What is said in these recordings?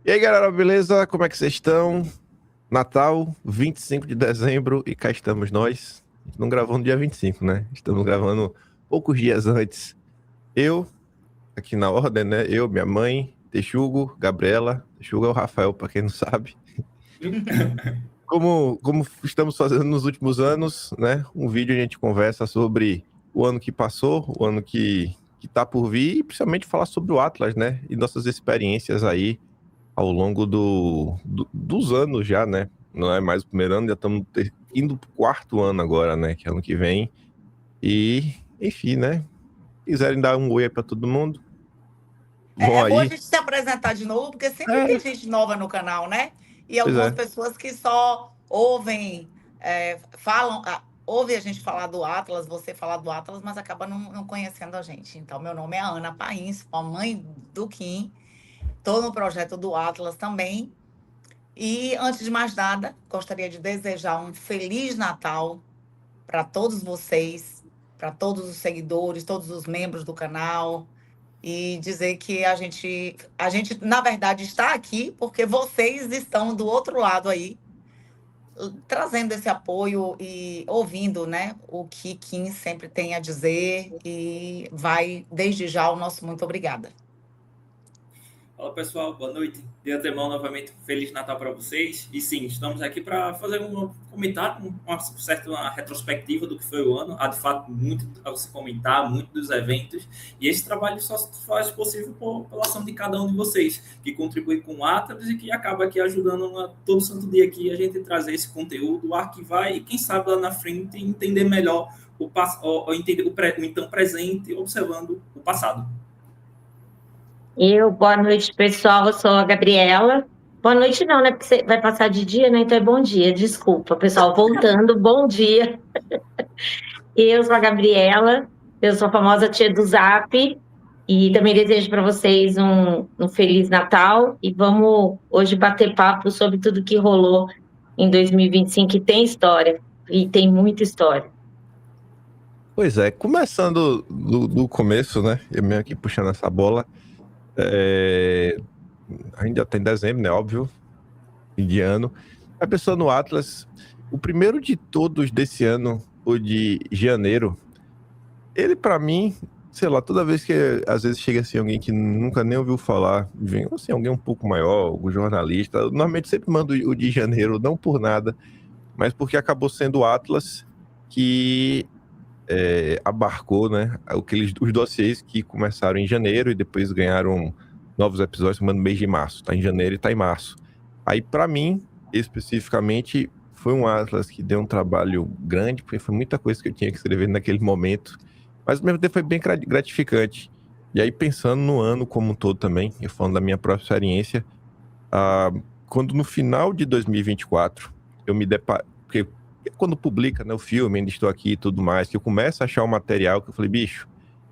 E aí, galera, beleza? Como é que vocês estão? Natal, 25 de dezembro, e cá estamos nós. A gente não gravou no dia 25, né? Estamos gravando poucos dias antes. Eu, aqui na ordem, né? Eu, minha mãe, Texugo, Gabriela. Texugo é o Rafael, pra quem não sabe. Como estamos fazendo nos últimos anos, né? Um vídeo a gente conversa sobre o ano que passou, o ano que tá por vir, e principalmente falar sobre o Atlas, né? E nossas experiências aí ao longo dos anos já, né? Não é mais o primeiro ano, já estamos indo pro quarto ano agora, né? Que é ano que vem. E, enfim, né? Quiserem dar um oi aí pra todo mundo, vão É bom a aí. gente se apresentar de novo, porque sempre tem É, gente nova no canal, né? E pois algumas é. pessoas que só ouvem, falam, ouvem a gente falar do Atlas, você falar do Atlas, mas acaba não conhecendo a gente. Então, meu nome é Ana Pains, a mãe do Kim. Estou no projeto do Atlas também. E, antes de mais nada, gostaria de desejar um Feliz Natal para todos vocês, para todos os seguidores, todos os membros do canal e dizer que a gente, na verdade, está aqui porque vocês estão do outro lado aí, trazendo esse apoio e ouvindo, né, o que Kim sempre tem a dizer e vai, desde já, o nosso muito obrigada. Fala pessoal, boa noite. De antemão, novamente, Feliz Natal para vocês. E sim, estamos aqui para fazer um comentário, uma retrospectiva do que foi o ano. Há de fato muito a se comentar, muito dos eventos. E esse trabalho só se faz possível pela ação de cada um de vocês, que contribui com o Atlas e que acaba aqui ajudando todo santo dia aqui a gente trazer esse conteúdo, arquivar e, quem sabe, lá na frente entender melhor entender o então presente, observando o passado. Boa noite, pessoal. Eu sou a Gabriela. Boa noite, não, né? Porque você vai passar de dia, né? Então é bom dia. Desculpa, pessoal. Voltando, bom dia. Eu sou a Gabriela. Eu sou a famosa tia do Zap. E também desejo para vocês um Feliz Natal. E vamos hoje bater papo sobre tudo que rolou em 2025, que tem história. E tem muita história. Pois é, começando do começo, né? Eu mesmo aqui puxando essa bola. Ainda tem dezembro, né? Óbvio. Fim de ano. A pessoa no Atlas, o primeiro de todos desse ano, o de janeiro, ele pra mim, sei lá, toda vez que às vezes chega assim alguém que nunca nem ouviu falar, vem assim, alguém um pouco maior, algum jornalista, eu normalmente sempre mando o de janeiro, não por nada, mas porque acabou sendo o Atlas que abarcou, né, os dossiês que começaram em janeiro e depois ganharam novos episódios no mês de março. Tá em janeiro e tá em março. Aí, pra mim, especificamente, foi um Atlas que deu um trabalho grande, porque foi muita coisa que eu tinha que escrever naquele momento, mas ao mesmo tempo foi bem gratificante. E aí, pensando no ano como um todo também, eu falando da minha própria experiência, quando no final de 2024 eu me deparei, porque quando publica, né, o filme, Ainda Estou Aqui e tudo mais, que eu começo a achar o material, que eu falei, bicho,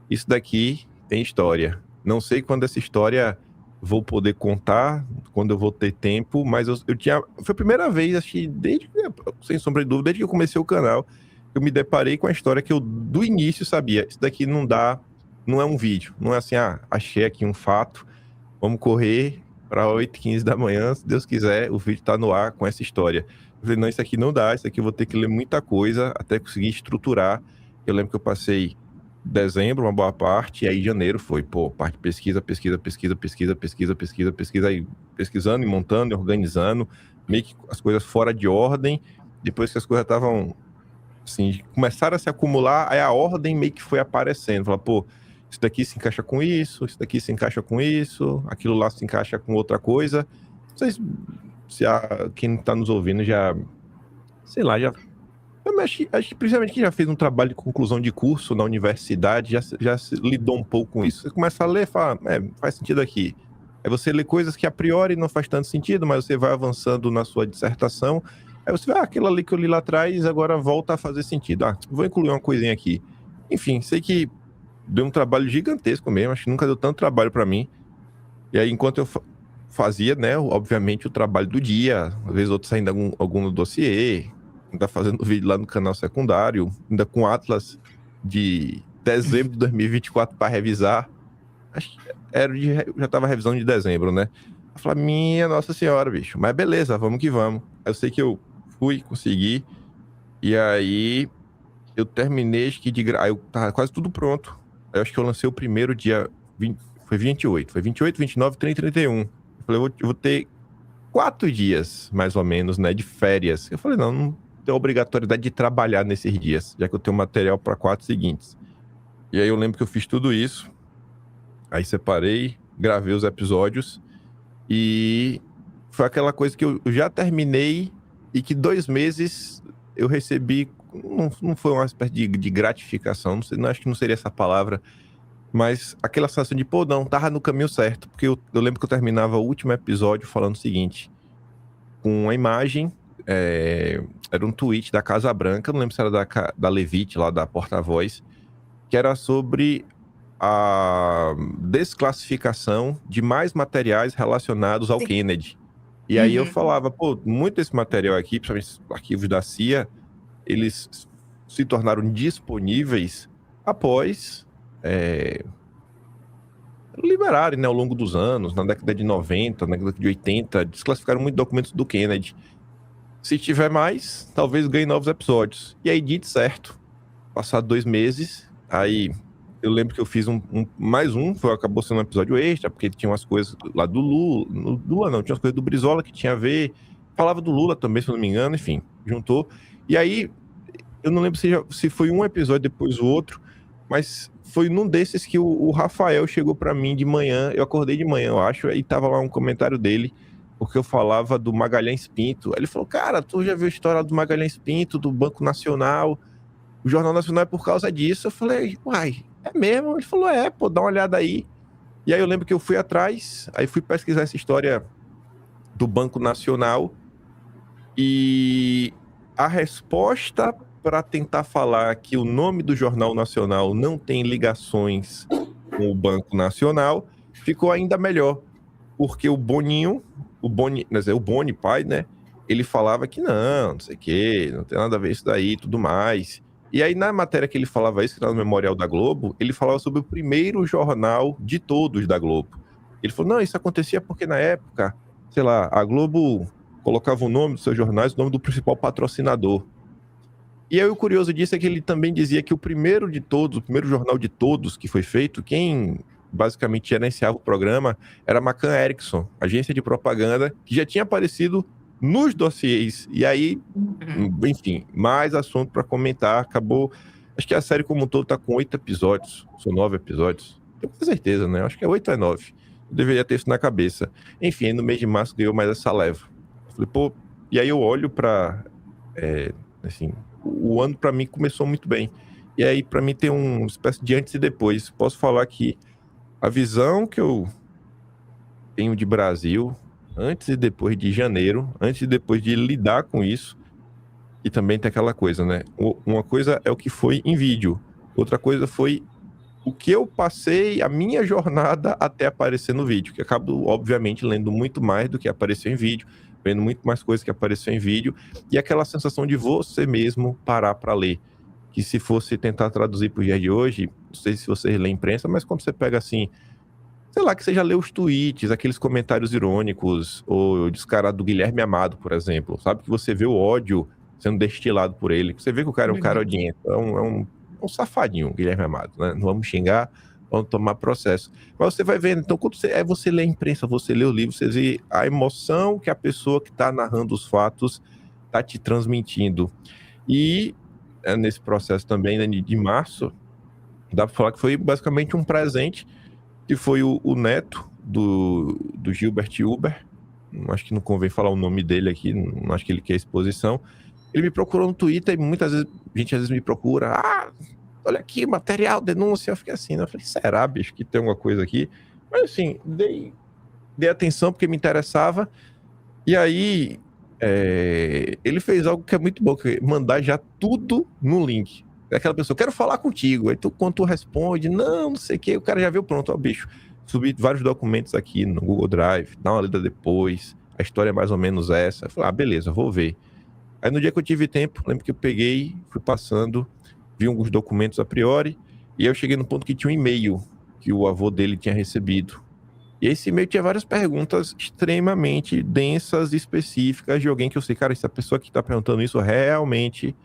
isso daqui tem história. Não sei quando essa história vou poder contar, quando eu vou ter tempo, mas eu tinha... Foi a primeira vez, acho que sem sombra de dúvida, desde que eu comecei o canal, eu me deparei com a história que eu, do início, sabia. Isso daqui não dá, não é um vídeo. Não é assim, achei aqui um fato, vamos correr para 8h15 da manhã, se Deus quiser, o vídeo tá no ar com essa história. Eu falei, não, isso aqui não dá, isso aqui eu vou ter que ler muita coisa até conseguir estruturar. Eu lembro que eu passei dezembro, uma boa parte, e aí janeiro foi, parte de pesquisa, aí pesquisando e montando e organizando, meio que as coisas fora de ordem, depois que as coisas estavam, assim, começaram a se acumular, aí a ordem meio que foi aparecendo, falar, isso daqui se encaixa com isso daqui se encaixa com isso, aquilo lá se encaixa com outra coisa. Não sei se quem está nos ouvindo já, sei lá, acho que principalmente quem já fez um trabalho de conclusão de curso na universidade já se lidou um pouco com isso. Você começa a ler e fala, faz sentido aqui. Aí você lê coisas que a priori não faz tanto sentido, mas você vai avançando na sua dissertação. Aí você vê, aquilo ali que eu li lá atrás agora volta a fazer sentido. Vou incluir uma coisinha aqui. Enfim, sei que deu um trabalho gigantesco mesmo, acho que nunca deu tanto trabalho para mim. E aí, enquanto eu fazia, né, obviamente, o trabalho do dia, às vezes outros ainda algum no dossiê, ainda fazendo vídeo lá no canal secundário, ainda com Atlas de dezembro de 2024 para revisar. Acho que já estava revisando de dezembro, né? Eu falei, minha Nossa Senhora, bicho. Mas beleza, vamos que vamos. Eu sei que eu fui, consegui. E aí, eu terminei, acho que aí eu tava quase tudo pronto. Aí eu acho que eu lancei o primeiro dia, foi 28. Foi 28, 29, 30 e 31. Eu falei, eu vou ter 4 dias, mais ou menos, né, de férias. Eu falei, não tenho obrigatoriedade de trabalhar nesses dias, já que eu tenho material para 4 seguintes. E aí eu lembro que eu fiz tudo isso. Aí separei, gravei os episódios. E foi aquela coisa que eu já terminei e que 2 meses eu recebi. Não foi uma espécie de gratificação, não acho que não seria essa palavra, mas aquela sensação de, pô, não, tava no caminho certo. Porque eu lembro que eu terminava o último episódio falando o seguinte, com uma imagem, era um tweet da Casa Branca, não lembro se era da Levite, lá da porta-voz, que era sobre a desclassificação de mais materiais relacionados ao Sim. Kennedy. E aí eu Uhum. falava, pô, muito desse material aqui, principalmente os arquivos da CIA, eles se tornaram disponíveis após liberarem, né, ao longo dos anos, na década de 90, na década de 80, desclassificaram muitos documentos do Kennedy. Se tiver mais, talvez ganhe novos episódios. E aí, dito certo, passado 2 meses, aí eu lembro que eu fiz mais um, acabou sendo um episódio extra, porque tinha umas coisas lá do Lula, não, tinha umas coisas do Brizola que tinha a ver, falava do Lula também, se eu não me engano, enfim, juntou. E aí, eu não lembro se foi um episódio depois o outro, mas foi num desses que o Rafael chegou pra mim de manhã, eu acordei de manhã, eu acho, e tava lá um comentário dele, porque eu falava do Magalhães Pinto. Aí ele falou, cara, tu já viu a história do Magalhães Pinto, do Banco Nacional? O Jornal Nacional é por causa disso. Eu falei, uai, é mesmo? Ele falou, pô, dá uma olhada aí. E aí eu lembro que eu fui atrás, aí fui pesquisar essa história do Banco Nacional, e a resposta para tentar falar que o nome do Jornal Nacional não tem ligações com o Banco Nacional ficou ainda melhor, porque o Boni, pai, né, ele falava que não sei o quê, não tem nada a ver isso daí e tudo mais. E aí, na matéria que ele falava isso, que era no Memorial da Globo, ele falava sobre o primeiro jornal de todos da Globo. Ele falou, não, isso acontecia porque na época, sei lá, a Globo colocava o nome dos seus jornais, o nome do principal patrocinador. E aí o curioso disso é que ele também dizia que o primeiro de todos, o primeiro jornal de todos que foi feito, quem basicamente gerenciava o programa era a McCann Erickson, agência de propaganda, que já tinha aparecido nos dossiês. E aí, enfim, mais assunto para comentar. Acabou. Acho que a série como um todo tá com 8 episódios. São 9 episódios. Tenho certeza, né? Acho que é 8 ou 9. Eu deveria ter isso na cabeça. Enfim, no mês de março ganhou mais essa leva. Falei, pô. E aí eu olho para. Assim, o ano para mim começou muito bem. E aí, para mim, tem uma espécie de antes e depois. Posso falar que a visão que eu tenho de Brasil, antes e depois de janeiro, antes e depois de lidar com isso, e também tem aquela coisa, né? Uma coisa é o que foi em vídeo, outra coisa foi o que eu passei, a minha jornada até aparecer no vídeo, que eu acabo, obviamente, lendo muito mais do que apareceu em vídeo, vendo muito mais coisas que apareceu em vídeo, e aquela sensação de você mesmo parar para ler, que se fosse tentar traduzir para o dia de hoje, não sei se vocês lêem imprensa, mas quando você pega assim, sei lá, que você já lê os tweets, aqueles comentários irônicos, ou descarado do Guilherme Amado, por exemplo, sabe? Que você vê o ódio sendo destilado por ele, que você vê que o cara é um cara odiento, é um safadinho, Guilherme Amado, né? Não vamos xingar, vamos tomar processo. Mas você vai vendo, então, quando você lê a imprensa, você lê o livro, você vê a emoção que a pessoa que está narrando os fatos está te transmitindo. E nesse processo também, né, de março, dá para falar que foi basicamente um presente, que foi o neto do Gilbert Uber. Acho que não convém falar o nome dele aqui, não acho que ele quer exposição. Ele me procurou no Twitter e muitas vezes, a gente às vezes me procura, olha aqui, material, denúncia. Eu fiquei assim, né? Eu falei, será, bicho, que tem alguma coisa aqui? Mas assim, dei atenção porque me interessava. E aí, ele fez algo que é muito bom, que é mandar já tudo no link. Aquela pessoa, quero falar contigo. Aí quando tu responde, não sei o que, o cara já viu, pronto, ó, bicho, subi vários documentos aqui no Google Drive, dá uma lida depois, a história é mais ou menos essa. Eu falei, beleza, vou ver. Aí no dia que eu tive tempo, lembro que eu peguei, fui passando, vi alguns documentos a priori, e aí eu cheguei no ponto que tinha um e-mail que o avô dele tinha recebido. E esse e-mail tinha várias perguntas extremamente densas e específicas de alguém que eu sei, cara, essa pessoa que tá perguntando isso realmente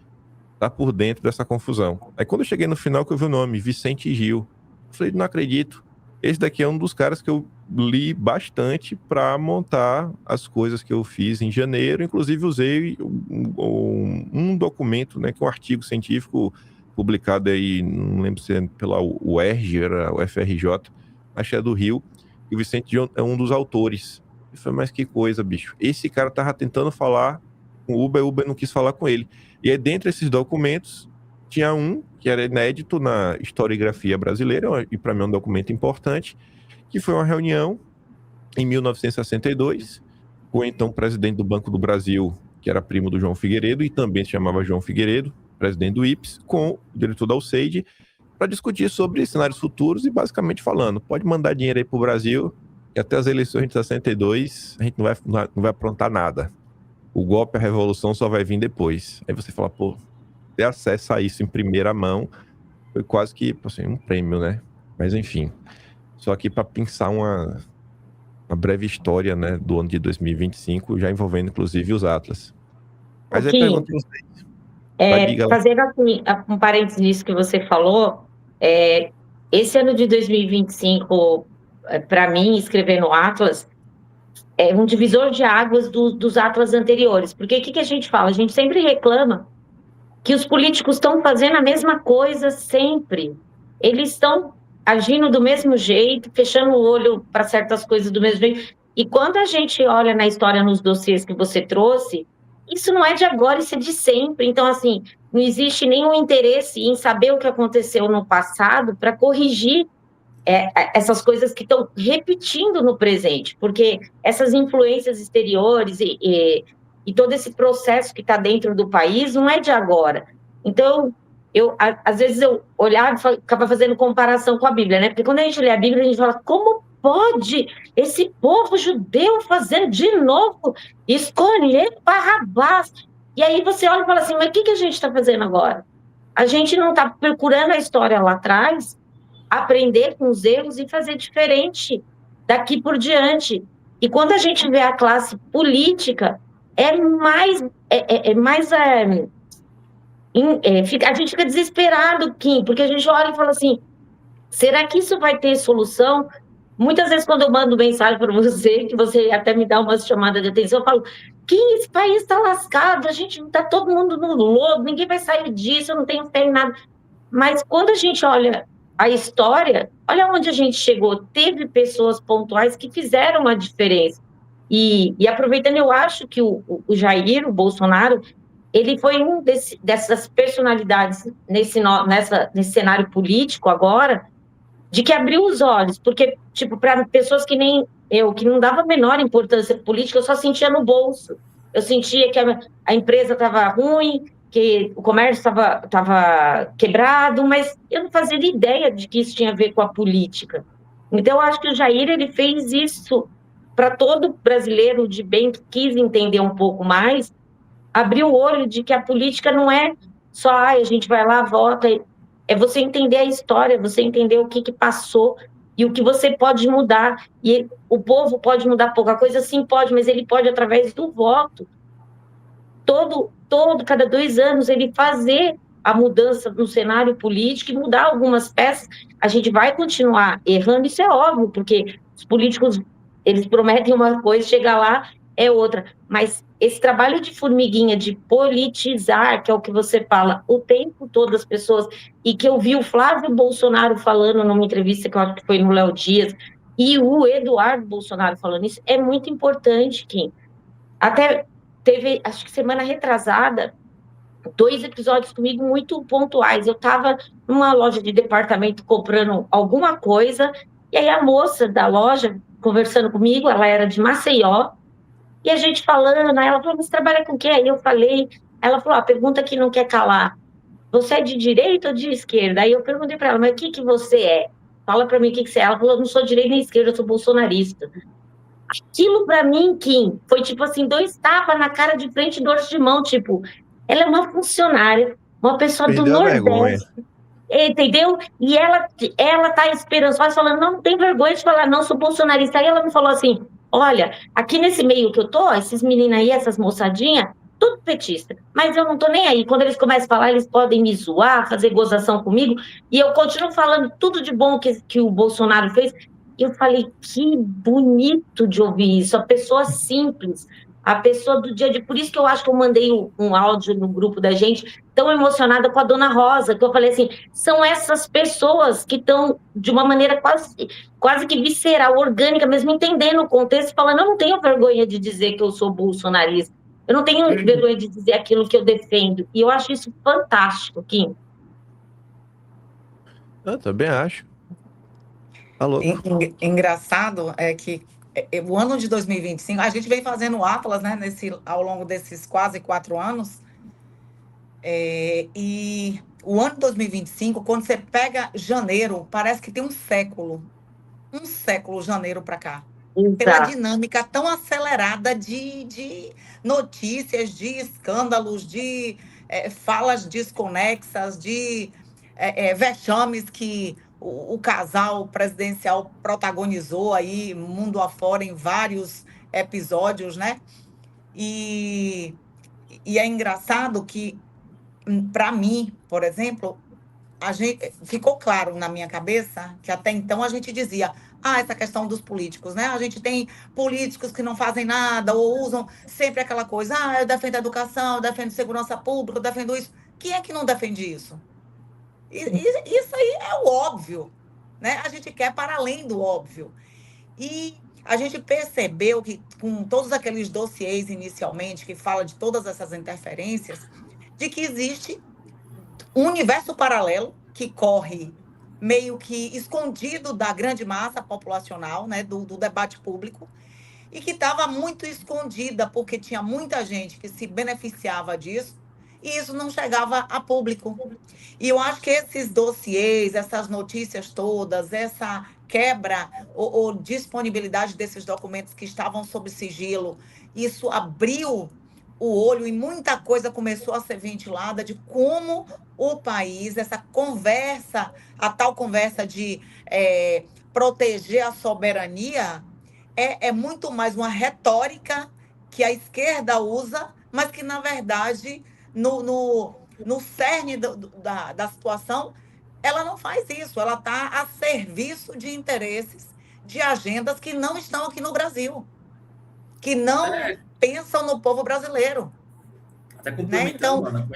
tá por dentro dessa confusão. Aí quando eu cheguei no final que eu vi o nome, Vicente Gil, eu falei, não acredito. Esse daqui é um dos caras que eu li bastante para montar as coisas que eu fiz em janeiro. Inclusive usei um documento, né, que é um artigo científico publicado aí, não lembro se é pela UERJ, era o FRJ, acho que é do Rio, e o Vicente Gil é um dos autores. Eu falei, mas que coisa, bicho. Esse cara tava tentando falar com o Uber não quis falar com ele. E aí, dentro desses documentos, tinha um que era inédito na historiografia brasileira, e para mim é um documento importante, que foi uma reunião em 1962, com o então presidente do Banco do Brasil, que era primo do João Figueiredo, e também se chamava João Figueiredo, presidente do IPES, com o diretor da USAID, para discutir sobre cenários futuros e basicamente falando, pode mandar dinheiro aí para o Brasil, que até as eleições de 62 a gente não vai aprontar nada. O golpe, a revolução só vai vir depois. Aí você fala, pô, ter acesso a isso em primeira mão foi quase que assim, um prêmio, né? Mas enfim, só aqui para pensar uma breve história, né, do ano de 2025, já envolvendo inclusive os Atlas. Mas aí pergunto a vocês. Fazendo assim, um parênteses nisso que você falou, esse ano de 2025, para mim, escrever no Atlas, é um divisor de águas dos Atlas anteriores. Porque o que a gente fala? A gente sempre reclama que os políticos estão fazendo a mesma coisa sempre. Eles estão agindo do mesmo jeito, fechando o olho para certas coisas do mesmo jeito. E quando a gente olha na história, nos dossiês que você trouxe, isso não é de agora, isso é de sempre. Então, assim, não existe nenhum interesse em saber o que aconteceu no passado para corrigir essas coisas que estão repetindo no presente, porque essas influências exteriores e todo esse processo que está dentro do país não é de agora. Então, às vezes eu olhava e ficava fazendo comparação com a Bíblia, né? Porque quando a gente lê a Bíblia, a gente fala, como pode esse povo judeu fazer de novo, escolher Barrabás? E aí você olha e fala assim, mas o que a gente está fazendo agora? A gente não está procurando a história lá atrás, aprender com os erros e fazer diferente daqui por diante. E quando a gente vê a classe política, a gente fica desesperado, Kim, porque a gente olha e fala assim, será que isso vai ter solução? Muitas vezes, quando eu mando mensagem para você, que você até me dá umas chamadas de atenção, eu falo, Kim, esse país está lascado, a gente está todo mundo no lodo, ninguém vai sair disso, eu não tenho fé em nada. Mas quando a gente olha a história, olha onde a gente chegou. Teve pessoas pontuais que fizeram a diferença. E aproveitando, eu acho que o Jair, o Bolsonaro, ele foi dessas personalidades nesse cenário político agora, de que abriu os olhos. Porque, tipo, para pessoas que nem eu, que não dava a menor importância política, eu só sentia no bolso. Eu sentia que a empresa estava ruim, que o comércio estava quebrado, mas eu não fazia ideia de que isso tinha a ver com a política. Então, eu acho que o Jair, ele fez isso para todo brasileiro de bem que quis entender um pouco mais, abriu o olho de que a política não é só, a gente vai lá, vota, é você entender a história, você entender o que passou e o que você pode mudar. E o povo pode mudar pouca coisa, sim, pode, mas ele pode através do voto. Cada 2 anos, ele fazer a mudança no cenário político e mudar algumas peças. A gente vai continuar errando, isso é óbvio, porque os políticos, eles prometem uma coisa, chegar lá, é outra. Mas esse trabalho de formiguinha, de politizar, que é o que você fala o tempo todo das pessoas, e que eu vi o Flávio Bolsonaro falando numa entrevista, que eu acho que foi no Léo Dias, e o Eduardo Bolsonaro falando isso, é muito importante, Kim. Até teve, acho que semana retrasada, 2 episódios comigo muito pontuais. Eu estava numa loja de departamento comprando alguma coisa, e aí a moça da loja, conversando comigo, ela era de Maceió, e a gente falando, aí ela falou, você trabalha com o quê? Aí eu falei, ela falou, a pergunta que não quer calar, você é de direita ou de esquerda? Aí eu perguntei para ela, mas o que você é? Fala para mim o que você é. Ela falou, não sou direita nem esquerda, eu sou bolsonarista. Aquilo para mim, Kim, foi tipo assim, 2 tapas na cara de frente e dorso de mão, tipo, ela é uma funcionária, uma pessoa Perdeu do a vergonha. Nordeste, Entendeu? E ela tá esperançosa, falando, não tem vergonha de falar, não, sou bolsonarista. Aí ela me falou assim, olha, aqui nesse meio que eu tô, esses meninos aí, essas moçadinhas, tudo petista, mas eu não tô nem aí. Quando eles começam a falar, eles podem me zoar, fazer gozação comigo, e eu continuo falando tudo de bom que o Bolsonaro fez. E eu falei, que bonito de ouvir isso, a pessoa simples, a pessoa do dia a dia. Por isso que eu acho que eu mandei um áudio no grupo da gente, tão emocionada com a Dona Rosa, que eu falei assim, são essas pessoas que estão de uma maneira quase que visceral, orgânica, mesmo entendendo o contexto, falando, eu não tenho vergonha de dizer que eu sou bolsonarista, eu não tenho vergonha de dizer aquilo que eu defendo, e eu acho isso fantástico, Kim. Eu também acho. Tá louco. Engraçado é que o ano de 2025, a gente vem fazendo o Atlas, né, ao longo desses quase 4 anos, e o ano de 2025, quando você pega janeiro, parece que tem um século janeiro para cá. Pela Exato. dinâmica tão acelerada de notícias, de escândalos, de falas desconexas, de vexames que o casal presidencial protagonizou aí, mundo afora, em vários episódios, né? E é engraçado que, para mim, por exemplo, ficou claro na minha cabeça que até então a gente dizia, essa questão dos políticos, né? A gente tem políticos que não fazem nada ou usam sempre aquela coisa, eu defendo a educação, eu defendo segurança pública, eu defendo isso. Quem é que não defende isso? Isso aí é o óbvio, né? A gente quer para além do óbvio. E a gente percebeu que, com todos aqueles dossiês inicialmente, que fala de todas essas interferências, de que existe um universo paralelo que corre meio que escondido da grande massa populacional, né, do debate público, e que estava muito escondida, porque tinha muita gente que se beneficiava disso, e isso não chegava a público. E eu acho que esses dossiês, essas notícias todas, essa quebra ou disponibilidade desses documentos que estavam sob sigilo, isso abriu o olho e muita coisa começou a ser ventilada de como o país, essa conversa, a tal conversa de proteger a soberania, é muito mais uma retórica que a esquerda usa, mas que, na verdade, no cerne da situação, ela não faz isso, ela está a serviço de interesses, de agendas que não estão aqui no Brasil, que não pensam no povo brasileiro. Até complementando, Então, Ana,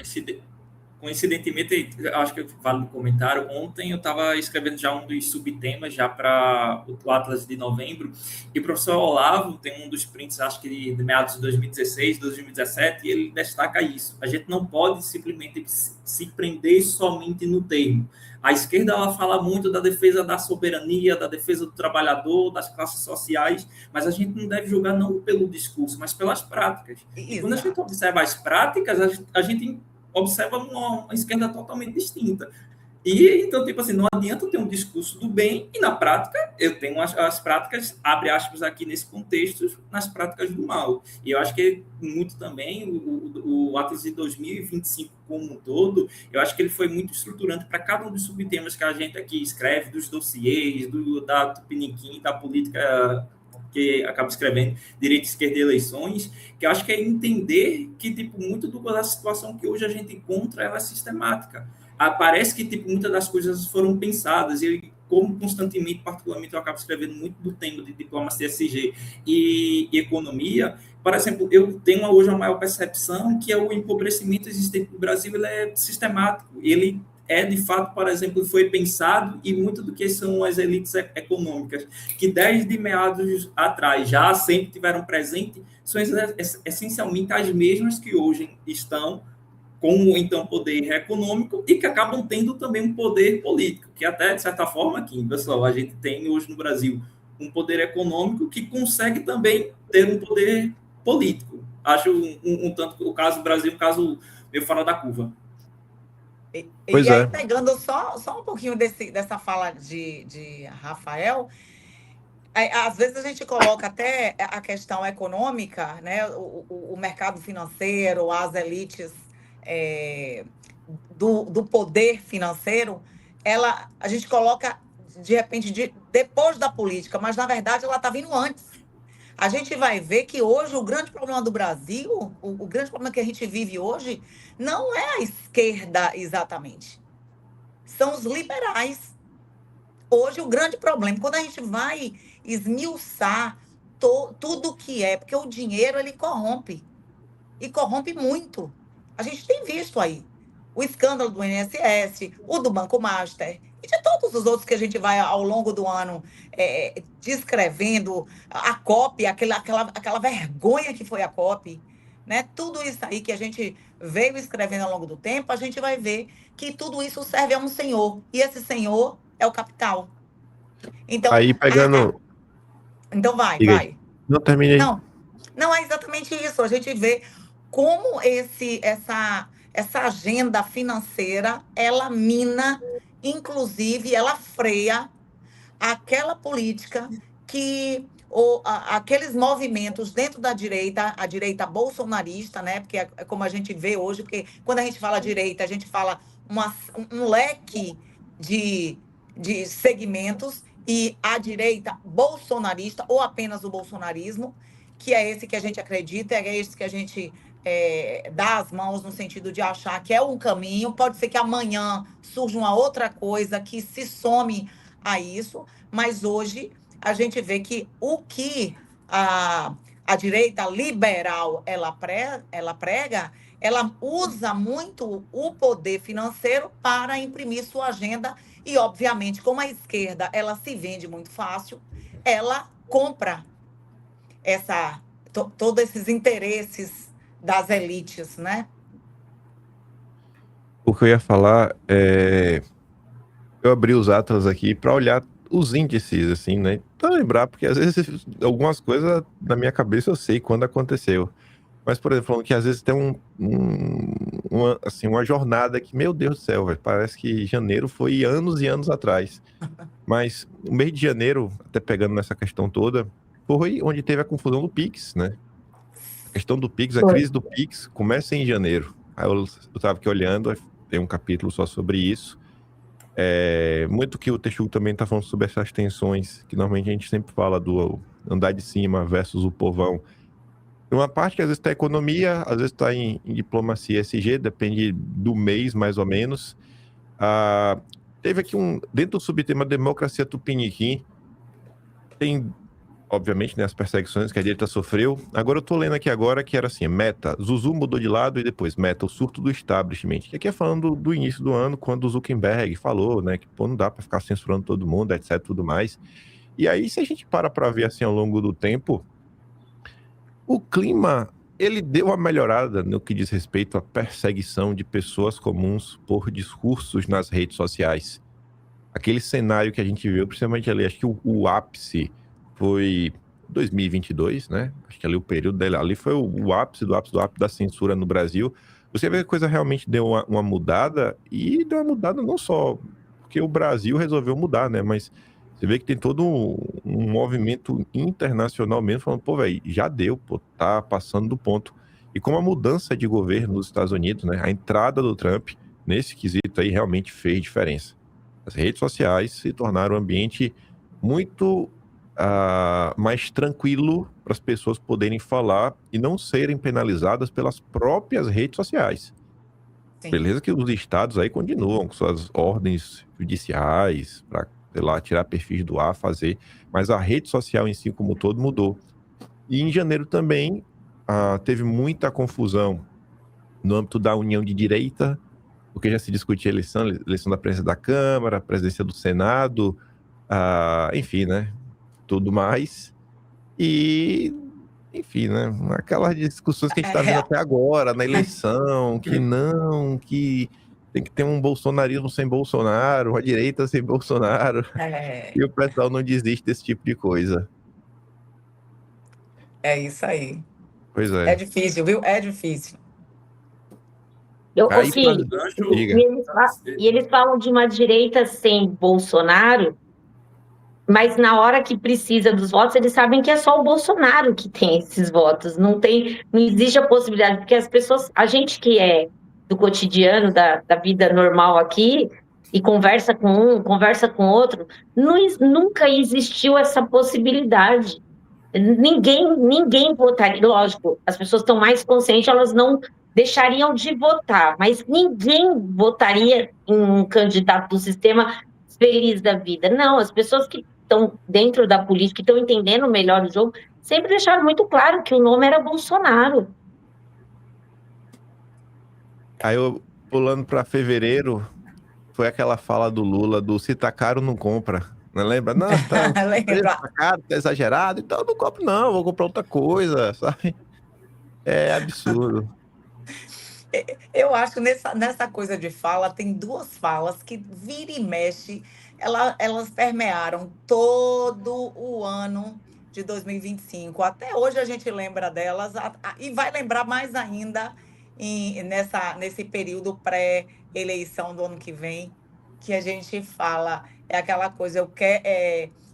coincidentemente, acho que vale no comentário, ontem eu estava escrevendo já um dos subtemas já para o Atlas de novembro, e o professor Olavo tem um dos prints, acho que de meados de 2016, 2017, e ele destaca isso. A gente não pode simplesmente se prender somente no termo. A esquerda, ela fala muito da defesa da soberania, da defesa do trabalhador, das classes sociais, mas a gente não deve julgar não pelo discurso, mas pelas práticas. E quando a gente observa as práticas, a gente observa uma esquerda totalmente distinta. E, então, tipo assim, não adianta ter um discurso do bem e, na prática, eu tenho as práticas, abre aspas aqui nesse contexto, nas práticas do mal. E eu acho que muito também o Atlas de 2025 como um todo, eu acho que ele foi muito estruturante para cada um dos subtemas que a gente aqui escreve, dos dossiês, da Tupiniquim, da política que acaba escrevendo direita, esquerda e eleições, que eu acho que é entender que, tipo, muito da situação que hoje a gente encontra, ela é sistemática. Parece que, tipo, muitas das coisas foram pensadas, e como constantemente, particularmente, eu acabo escrevendo muito do tema de diplomacia SG e economia. Por exemplo, eu tenho hoje a maior percepção que o empobrecimento existente no Brasil, ele é sistemático, ele de fato, por exemplo, foi pensado, e muito do que são as elites econômicas, que desde meados atrás já sempre tiveram presente, são essencialmente as mesmas que hoje estão com, então, poder econômico e que acabam tendo também um poder político, que até, de certa forma, aqui, pessoal, a gente tem hoje no Brasil um poder econômico que consegue também ter um poder político. Acho um tanto o caso do Brasil, um caso meio fora da curva. E aí, pegando só um pouquinho dessa fala de Rafael, às vezes a gente coloca até a questão econômica, né? O mercado financeiro, as elites do poder financeiro, a gente coloca, de repente, depois da política, mas, na verdade, ela está vindo antes. A gente vai ver que hoje o grande problema do Brasil, o grande problema que a gente vive hoje, não é a esquerda exatamente. São os liberais. Hoje o grande problema, quando a gente vai esmiuçar tudo que é, porque o dinheiro ele corrompe, e corrompe muito. A gente tem visto aí o escândalo do INSS, o do Banco Master, e de todos os outros que a gente vai ao longo do ano descrevendo, a COP, aquela vergonha que foi a COP, né? Tudo isso aí que a gente veio escrevendo ao longo do tempo, a gente vai ver que tudo isso serve a um senhor, e esse senhor é o capital. Então, Aí pegando. Então vai. Não, terminei. Não é exatamente isso. A gente vê como essa agenda financeira, ela mina, inclusive, ela freia aquela política que aqueles movimentos dentro da direita, a direita bolsonarista, né? Porque é como a gente vê hoje, porque quando a gente fala direita, a gente fala um leque de segmentos, e a direita bolsonarista, ou apenas o bolsonarismo, que é esse que a gente acredita, é esse que a gente dá as mãos no sentido de achar que é um caminho. Pode ser que amanhã surja uma outra coisa que se some a isso, mas hoje a gente vê que o que a direita liberal ela prega, ela usa muito o poder financeiro para imprimir sua agenda, e, obviamente, como a esquerda ela se vende muito fácil, ela compra todos esses interesses das elites, né? O que eu ia falar eu abri os Atlas aqui para olhar os índices, assim, né? Pra lembrar, porque às vezes algumas coisas na minha cabeça eu sei quando aconteceu. Mas, por exemplo, falando que às vezes tem uma jornada que, meu Deus do céu, véio, parece que janeiro foi anos e anos atrás. Mas o mês de janeiro, até pegando nessa questão toda, foi onde teve a confusão do Pix, né? A questão do Pix, a crise do Pix começa em janeiro. Aí eu estava aqui olhando, tem um capítulo só sobre isso. Muito que o Teixugo também está falando sobre essas tensões, que normalmente a gente sempre fala do andar de cima versus o povão. Uma parte que às vezes está em economia, às vezes está em diplomacia SG, depende do mês, mais ou menos. Teve aqui dentro do subtema democracia tupiniquim, tem, obviamente, né, as perseguições que a direita sofreu. Agora eu tô lendo aqui agora que era assim, meta, Zuzu mudou de lado e depois meta, o surto do establishment. Que aqui é falando do início do ano, quando o Zuckerberg falou, né, que pô, não dá para ficar censurando todo mundo, etc, tudo mais. E aí, se a gente para ver assim ao longo do tempo, o clima, ele deu uma melhorada no que diz respeito à perseguição de pessoas comuns por discursos nas redes sociais. Aquele cenário que a gente viu, principalmente ali, acho que o ápice foi 2022, né? Acho que ali o período dele ali foi o ápice do ápice da censura no Brasil. Você vê que a coisa realmente deu uma mudada, e deu uma mudada não só porque o Brasil resolveu mudar, né? Mas você vê que tem todo um movimento internacional mesmo, falando, pô, velho, já deu, pô, tá passando do ponto. E como a mudança de governo nos Estados Unidos, né, a entrada do Trump nesse quesito aí realmente fez diferença. As redes sociais se tornaram um ambiente muito mais tranquilo para as pessoas poderem falar e não serem penalizadas pelas próprias redes sociais. Sim. Beleza que os estados aí continuam com suas ordens judiciais para, sei lá, tirar perfis do ar, fazer, mas a rede social em si como todo mudou. E em janeiro também teve muita confusão no âmbito da união de direita, porque já se discutia eleição da presidência da Câmara, presidência do Senado, enfim, né, tudo mais. E, enfim, né, aquelas discussões que a gente está vendo até agora, na eleição, que tem que ter um bolsonarismo sem Bolsonaro, uma direita sem Bolsonaro, e o pessoal não desiste desse tipo de coisa. É isso aí. Pois é. É difícil, viu? É difícil. E eles falam de uma direita sem Bolsonaro, mas na hora que precisa dos votos, eles sabem que é só o Bolsonaro que tem esses votos. Não existe a possibilidade, porque as pessoas, a gente que é do cotidiano, da vida normal aqui, e conversa com um, conversa com outro, nunca existiu essa possibilidade. Ninguém votaria, lógico, as pessoas estão mais conscientes, elas não deixariam de votar, mas ninguém votaria em um candidato do sistema feliz da vida. Não, as pessoas que estão dentro da política, que estão entendendo melhor o jogo, sempre deixaram muito claro que o nome era Bolsonaro. Aí eu, pulando para fevereiro, foi aquela fala do Lula do se tá caro, não compra. Não lembra? Não, tá caro, tá exagerado, então eu não compro não, vou comprar outra coisa, sabe? É absurdo. Eu acho que nessa coisa de fala, tem duas falas que vira e mexe, elas permearam todo o ano de 2025. Até hoje a gente lembra delas e vai lembrar mais ainda nesse período pré-eleição do ano que vem, que a gente fala, é aquela coisa,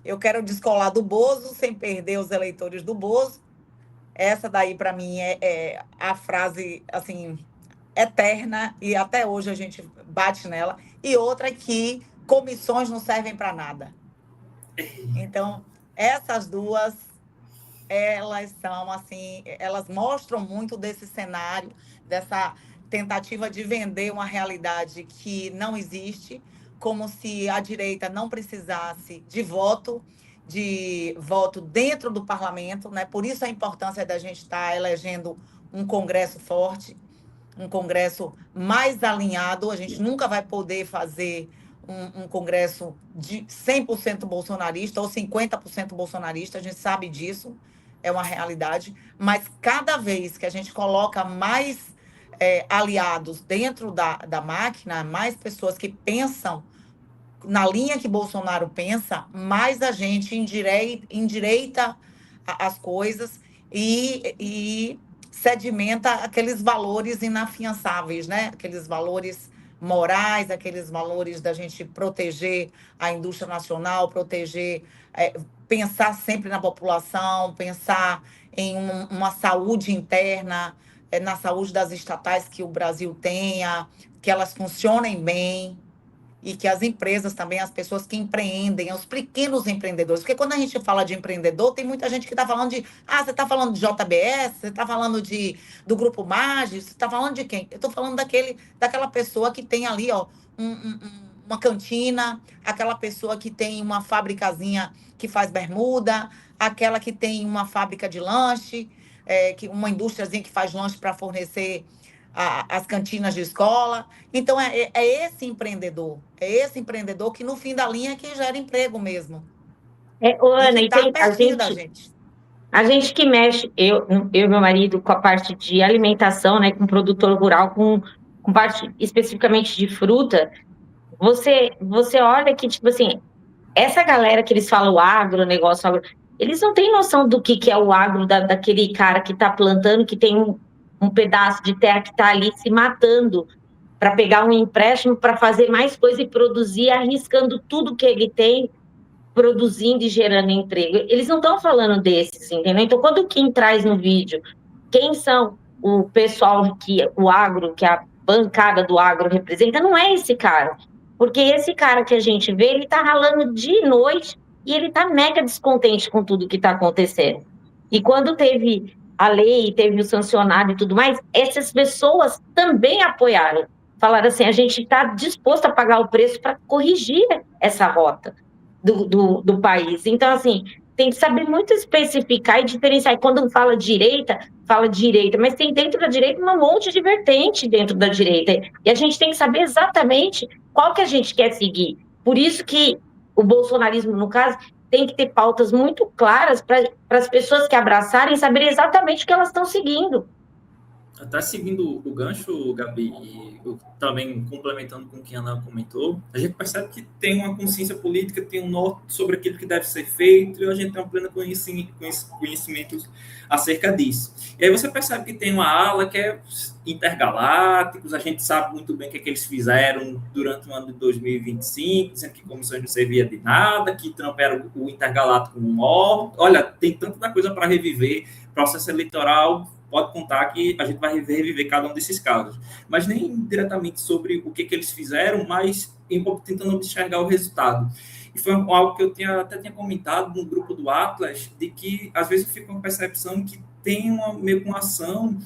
eu quero descolar do Bozo sem perder os eleitores do Bozo. Essa daí, para mim, é a frase, assim, eterna, e até hoje a gente bate nela. E outra que comissões não servem para nada. Então, essas duas, elas são assim, elas mostram muito desse cenário, dessa tentativa de vender uma realidade que não existe, como se a direita não precisasse de voto dentro do parlamento, né? Por isso a importância da gente estar elegendo um Congresso forte, um Congresso mais alinhado. A gente nunca vai poder fazer um Congresso de 100% bolsonarista ou 50% bolsonarista, a gente sabe disso, é uma realidade, mas cada vez que a gente coloca mais aliados dentro da máquina, mais pessoas que pensam na linha que Bolsonaro pensa, mais a gente endireita as coisas e sedimenta aqueles valores inafiançáveis, né? Aqueles valores morais, aqueles valores da gente proteger a indústria nacional, pensar sempre na população, pensar em uma saúde interna, na saúde das estatais que o Brasil tenha, que elas funcionem bem, e que as empresas também, as pessoas que empreendem, os pequenos empreendedores. Porque quando a gente fala de empreendedor, tem muita gente que está falando você está falando de JBS, você está falando do Grupo Maggi, você está falando de quem? Eu estou falando daquela pessoa que tem ali, ó, uma cantina, aquela pessoa que tem uma fabricazinha que faz bermuda, aquela que tem uma fábrica de lanche, uma indústriazinha que faz lanche para fornecer as cantinas de escola. Então, é esse empreendedor que, no fim da linha, é que gera emprego mesmo. Ana, e que está pertinho da gente. A gente que mexe, eu e meu marido, com a parte de alimentação, né, com produtor rural, com parte especificamente de fruta, você olha que, tipo assim, essa galera que eles falam agronegócio, eles não têm noção do que é o agro daquele cara que está plantando, que tem um pedaço de terra que está ali se matando para pegar um empréstimo para fazer mais coisa e produzir, arriscando tudo que ele tem, produzindo e gerando emprego. Eles não estão falando desses, entendeu? Então, quando o Kim traz no vídeo quem são o pessoal o agro, que a bancada do agro representa, não é esse cara. Porque esse cara que a gente vê, ele está ralando de noite e ele está mega descontente com tudo que está acontecendo. E quando teve a lei, teve o sancionado e tudo mais, essas pessoas também apoiaram. Falaram assim, a gente está disposto a pagar o preço para corrigir essa rota do país. Então, assim, tem que saber muito especificar e diferenciar. E quando fala direita, mas tem dentro da direita um monte de vertente dentro da direita. E a gente tem que saber exatamente qual que a gente quer seguir. Por isso que o bolsonarismo, no caso, tem que ter pautas muito claras para as pessoas que abraçarem saberem exatamente o que elas estão seguindo. Até seguindo o gancho, Gabi, e também complementando com o que a Ana comentou, a gente percebe que tem uma consciência política, tem um norte sobre aquilo que deve ser feito, e a gente tem um pleno conhecimento acerca disso. E aí você percebe que tem uma ala que é intergalácticos, a gente sabe muito bem o que eles fizeram durante o ano de 2025, dizendo que comissões não servia de nada, que Trump era o intergaláctico morto. Olha, tem tanta coisa para reviver, processo eleitoral pode contar que a gente vai reviver cada um desses casos. Mas nem diretamente sobre o que eles fizeram, mas tentando enxergar o resultado. E foi algo que eu até tinha comentado no grupo do Atlas, de que às vezes eu fico com a percepção que tem meio que uma ação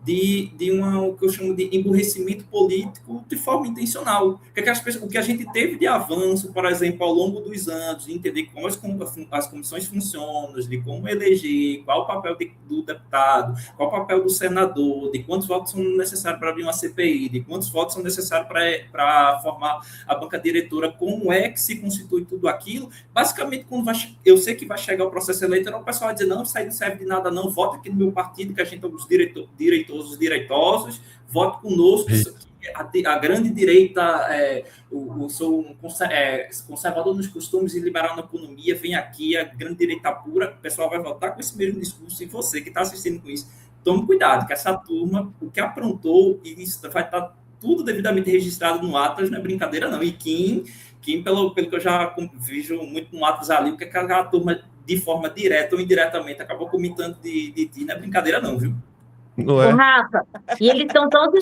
o que eu chamo de emburrecimento político de forma intencional. O que a gente teve de avanço, por exemplo, ao longo dos anos, de entender como as comissões funcionam, de como eleger, qual o papel do deputado, qual o papel do senador, de quantos votos são necessários para abrir uma CPI, de quantos votos são necessários para formar a banca diretora, como é que se constitui tudo aquilo. Basicamente, eu sei que vai chegar o processo eleitoral, o pessoal vai dizer, não, isso aí não serve de nada, não, vota aqui no meu partido, que a gente é os os direitosos, vote conosco. A grande direita, sou um conservador nos costumes e liberal na economia, vem aqui, a grande direita pura, o pessoal vai votar com esse mesmo discurso, e você que está assistindo com isso, tome cuidado, que essa turma, o que aprontou, e isso vai estar tudo devidamente registrado no Atlas, não é brincadeira não, e Kim pelo que eu já vejo muito no Atlas ali, o que aquela turma, de forma direta ou indiretamente, acabou comentando de ti, não é brincadeira não, viu? Não é? Rafa, e eles estão tão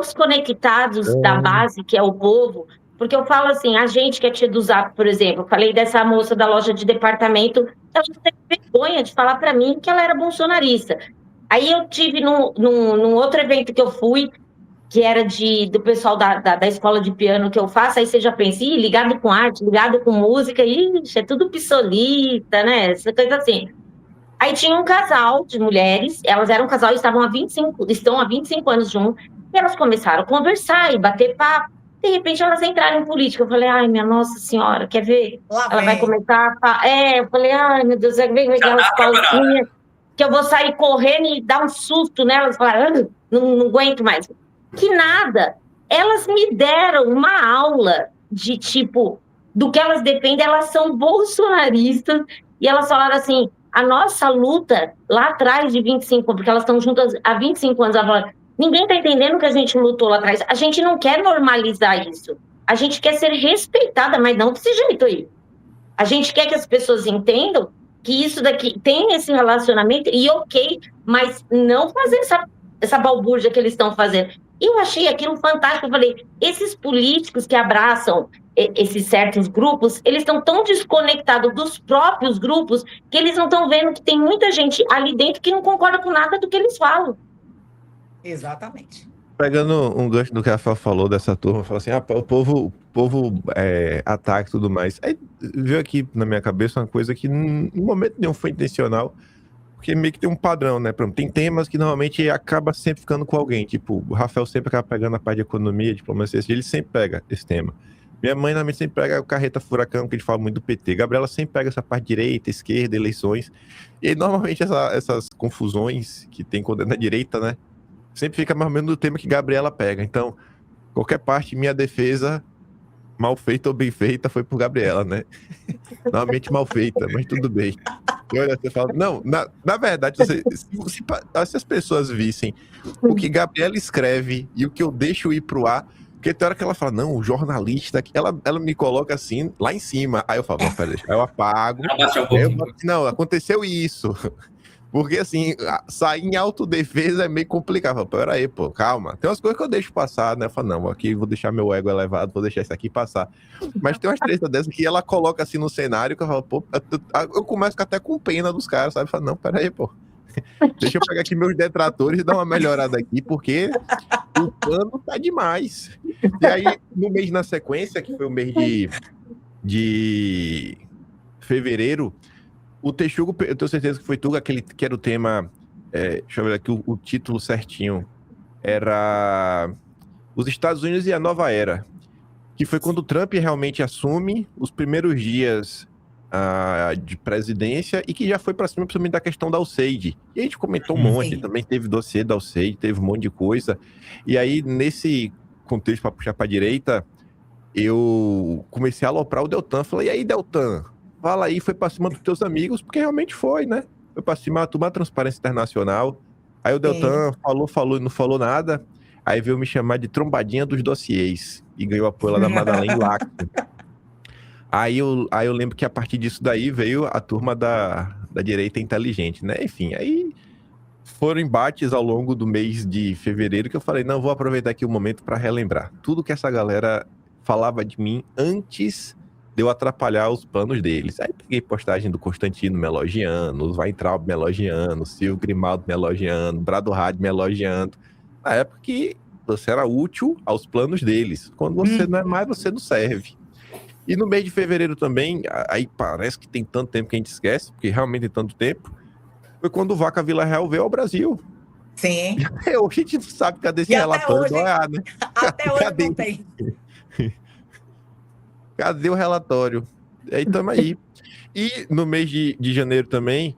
desconectados da base, que é o povo, porque eu falo assim, a gente que é tia do Zap, por exemplo, eu falei dessa moça da loja de departamento, ela teve vergonha de falar para mim que ela era bolsonarista. Aí eu tive num outro evento que eu fui, que era do pessoal da escola de piano que eu faço, aí você já pensa, ligado com arte, ligado com música, ixi, é tudo pissolita, né? Essa coisa assim. Aí tinha um casal de mulheres, elas eram um casal e estão há 25 anos juntos, e elas começaram a conversar e bater papo. De repente, elas entraram em política. Eu falei, ai, minha Nossa Senhora, quer ver? Ela vai começar a... eu falei, ai, meu Deus, vem com aquelas pausinhas, que eu vou sair correndo e dar um susto nelas. Falaram, não aguento mais. Que nada. Elas me deram uma aula de, tipo, do que elas defendem. Elas são bolsonaristas, e elas falaram assim, a nossa luta lá atrás de 25, porque elas estão juntas há 25 anos, agora, ninguém está entendendo que a gente lutou lá atrás. A gente não quer normalizar isso. A gente quer ser respeitada, mas não desse jeito aí. A gente quer que as pessoas entendam que isso daqui tem esse relacionamento, e ok, mas não fazer essa balbúrdia que eles estão fazendo. Eu achei aquilo fantástico. Eu falei, esses políticos que abraçam esses certos grupos, eles estão tão desconectados dos próprios grupos que eles não estão vendo que tem muita gente ali dentro que não concorda com nada do que eles falam. Exatamente. Pegando um gancho do que a Rafa falou dessa turma, falou assim, o povo ataca e tudo mais. Aí veio aqui na minha cabeça uma coisa que em momento nenhum foi intencional, porque meio que tem um padrão, né? Por exemplo, tem temas que normalmente acaba sempre ficando com alguém, tipo, o Rafael sempre acaba pegando a parte de economia, diplomacia, ele sempre pega esse tema. Minha mãe normalmente sempre pega o carreta furacão, que a gente fala muito do PT. Gabriela sempre pega essa parte direita, esquerda, eleições. E aí, normalmente essas confusões que tem quando é na direita, né? Sempre fica mais ou menos no tema que Gabriela pega. Então, qualquer parte, minha defesa, mal feita ou bem feita, foi por Gabriela, né? Normalmente mal feita, mas tudo bem. E olha, você fala, não, na verdade, se as pessoas vissem o que Gabriela escreve e o que eu deixo ir pro ar, porque tem hora que ela fala, não, o jornalista, ela me coloca assim, lá em cima. Aí eu falo, não, pera, eu apago. Não, aconteceu isso. Porque, assim, sair em autodefesa é meio complicado. Eu falo, pera aí, pô, calma. Tem umas coisas que eu deixo passar, né? Eu falo, não, aqui vou deixar meu ego elevado, vou deixar isso aqui passar. Mas tem umas tretas dessas que ela coloca assim no cenário, que eu falo, pô, eu começo até com pena dos caras, sabe? Eu falo, não, pera aí, pô. Deixa eu pegar aqui meus detratores e dar uma melhorada aqui, porque o pano tá demais. E aí, no mês na sequência, que foi o mês de fevereiro, o Texugo, eu tenho certeza que foi tu, aquele que era o tema, deixa eu ver aqui o título certinho, era os Estados Unidos e a Nova Era, que foi quando o Trump realmente assume os primeiros dias de presidência e que já foi para cima principalmente da questão da USAID. E a gente comentou um monte, também teve dossiê da USAID, teve um monte de coisa. E aí, nesse contexto, para puxar para a direita, eu comecei a aloprar o Deltan. Falei, e aí, Deltan, fala aí, foi para cima dos teus amigos, porque realmente foi, né? Foi para cima da Transparência Internacional. Aí o Deltan falou e não falou nada. Aí veio me chamar de trombadinha dos dossiês. E ganhou apoio lá da Madalena Lacto. Aí eu lembro que a partir disso daí veio a turma da direita inteligente, né? Enfim, aí foram embates ao longo do mês de fevereiro que eu falei, não, vou aproveitar aqui o momento para relembrar tudo que essa galera falava de mim antes de eu atrapalhar os planos deles. Aí peguei postagem do Constantino me elogiando, o Weintraub me elogiando, o Silvio Grimaldo me elogiando, Brado Rádio me elogiando. Na época que você era útil aos planos deles. Quando você não é mais, você não serve. E no mês de fevereiro também, aí parece que tem tanto tempo que a gente esquece, porque realmente tem tanto tempo, foi quando o Vaca Vila Real veio ao Brasil. Sim. E até hoje a gente não sabe cadê esse E até relatório hoje, do OEA, né? até hoje Cadê? não tem. Cadê o relatório? Aí estamos aí. E no mês de janeiro também,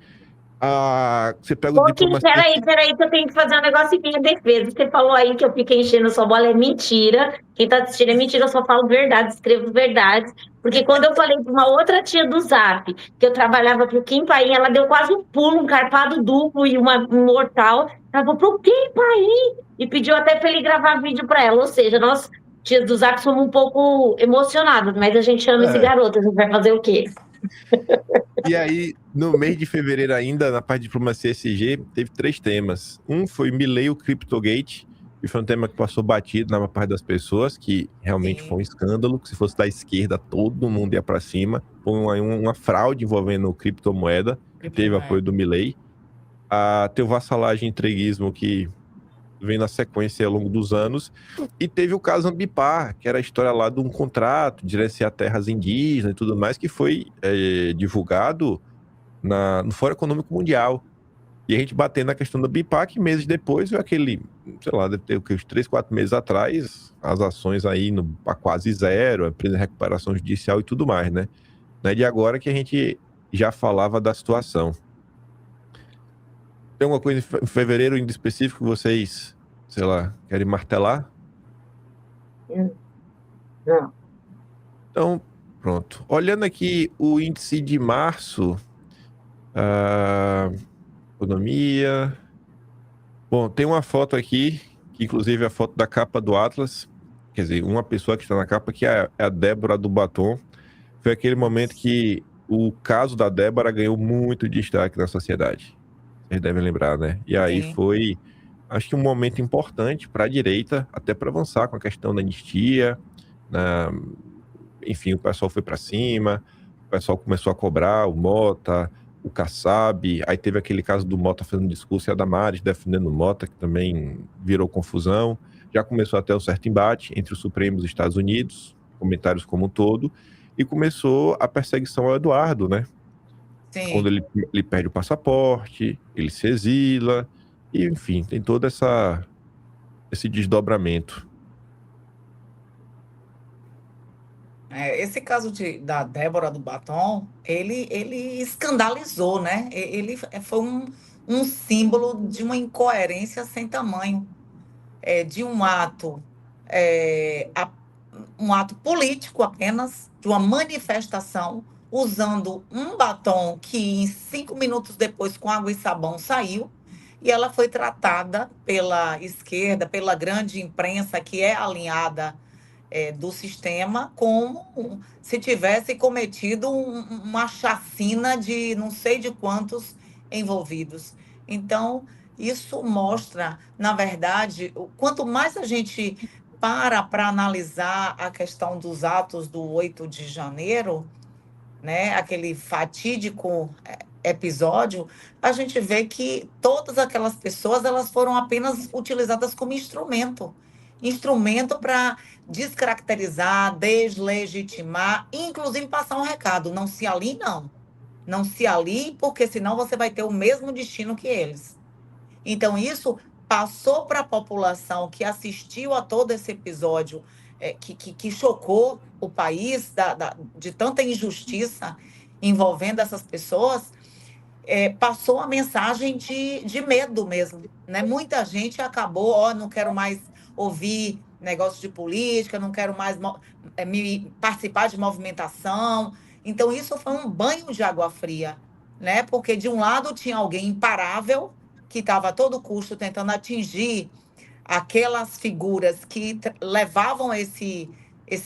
você pega o Pouquinho, diplomacia. peraí, que eu tenho que fazer um negócio em minha defesa. Você falou aí que eu fiquei enchendo sua bola, é mentira. Quem tá assistindo é mentira, eu só falo verdade, escrevo verdades. Porque quando eu falei para uma outra tia do Zap, que eu trabalhava pro Kim Paim, ela deu quase um pulo, um carpado duplo e um mortal. Ela falou pro Kim Paim e pediu até para ele gravar vídeo para ela. Ou seja, nós, tias do Zap, somos um pouco emocionadas, mas a gente ama esse garoto, a gente vai fazer o quê? E aí, no mês de fevereiro ainda, na parte de diplomacia SG, teve 3 temas. Um foi Milei, o Cryptogate, que foi um tema que passou batido na maior parte das pessoas, que realmente Sim. foi um escândalo, que se fosse da esquerda, todo mundo ia para cima. Foi uma fraude envolvendo criptomoeda, que teve apoio do Milei. Teve o vassalagem e entreguismo, que vem na sequência ao longo dos anos, e teve o caso Ambipar, que era a história lá de um contrato de gerenciar terras indígenas e tudo mais, que foi divulgado no Fórum Econômico Mundial. E a gente batendo na questão da Ambipar, que meses depois veio aquele, sei lá, deve ter uns 3, 4 meses atrás, as ações aí a quase zero, a plena recuperação judicial e tudo mais, né? Não é de agora que a gente já falava da situação. Tem alguma coisa em fevereiro em específico que vocês, sei lá, querem martelar? Não. Então, pronto. Olhando aqui o índice de março, economia. Bom, tem uma foto aqui, que inclusive é a foto da capa do Atlas. Quer dizer, uma pessoa que está na capa, que é a Débora do Batom. Foi aquele momento que o caso da Débora ganhou muito destaque na sociedade. Vocês devem lembrar, né? E aí Sim. foi, acho que um momento importante para a direita, até para avançar com a questão da anistia. Enfim, o pessoal foi para cima, o pessoal começou a cobrar o Mota, o Kassab, aí teve aquele caso do Mota fazendo discurso e a Damares defendendo o Mota, que também virou confusão. Já começou até um certo embate entre o Supremo e os Estados Unidos, comentários como um todo, e começou a perseguição ao Eduardo, né? Sim. Quando ele perde o passaporte, ele se exila, e enfim, tem todo esse desdobramento. Esse caso da Débora do Batom, ele escandalizou, né? Ele foi um símbolo de uma incoerência sem tamanho, de um ato, um ato político apenas, de uma manifestação, usando um batom que 5 minutos depois, com água e sabão, saiu, e ela foi tratada pela esquerda, pela grande imprensa que é alinhada do sistema, como se tivesse cometido uma chacina de não sei de quantos envolvidos. Então, isso mostra, na verdade, quanto mais a gente para analisar a questão dos atos do 8 de janeiro, né, aquele fatídico episódio, a gente vê que todas aquelas pessoas elas foram apenas utilizadas como instrumento para descaracterizar, deslegitimar, inclusive passar um recado: não se alie, não se alie, porque senão você vai ter o mesmo destino que eles. Então, isso passou para a população que assistiu a todo esse episódio, que chocou o país de tanta injustiça envolvendo essas pessoas, passou a mensagem de medo mesmo, né? Muita gente acabou, não quero mais ouvir negócios de política, não quero mais participar de movimentação. Então, isso foi um banho de água fria, né? Porque, de um lado, tinha alguém imparável, que estava a todo custo tentando atingir aquelas figuras que levavam esse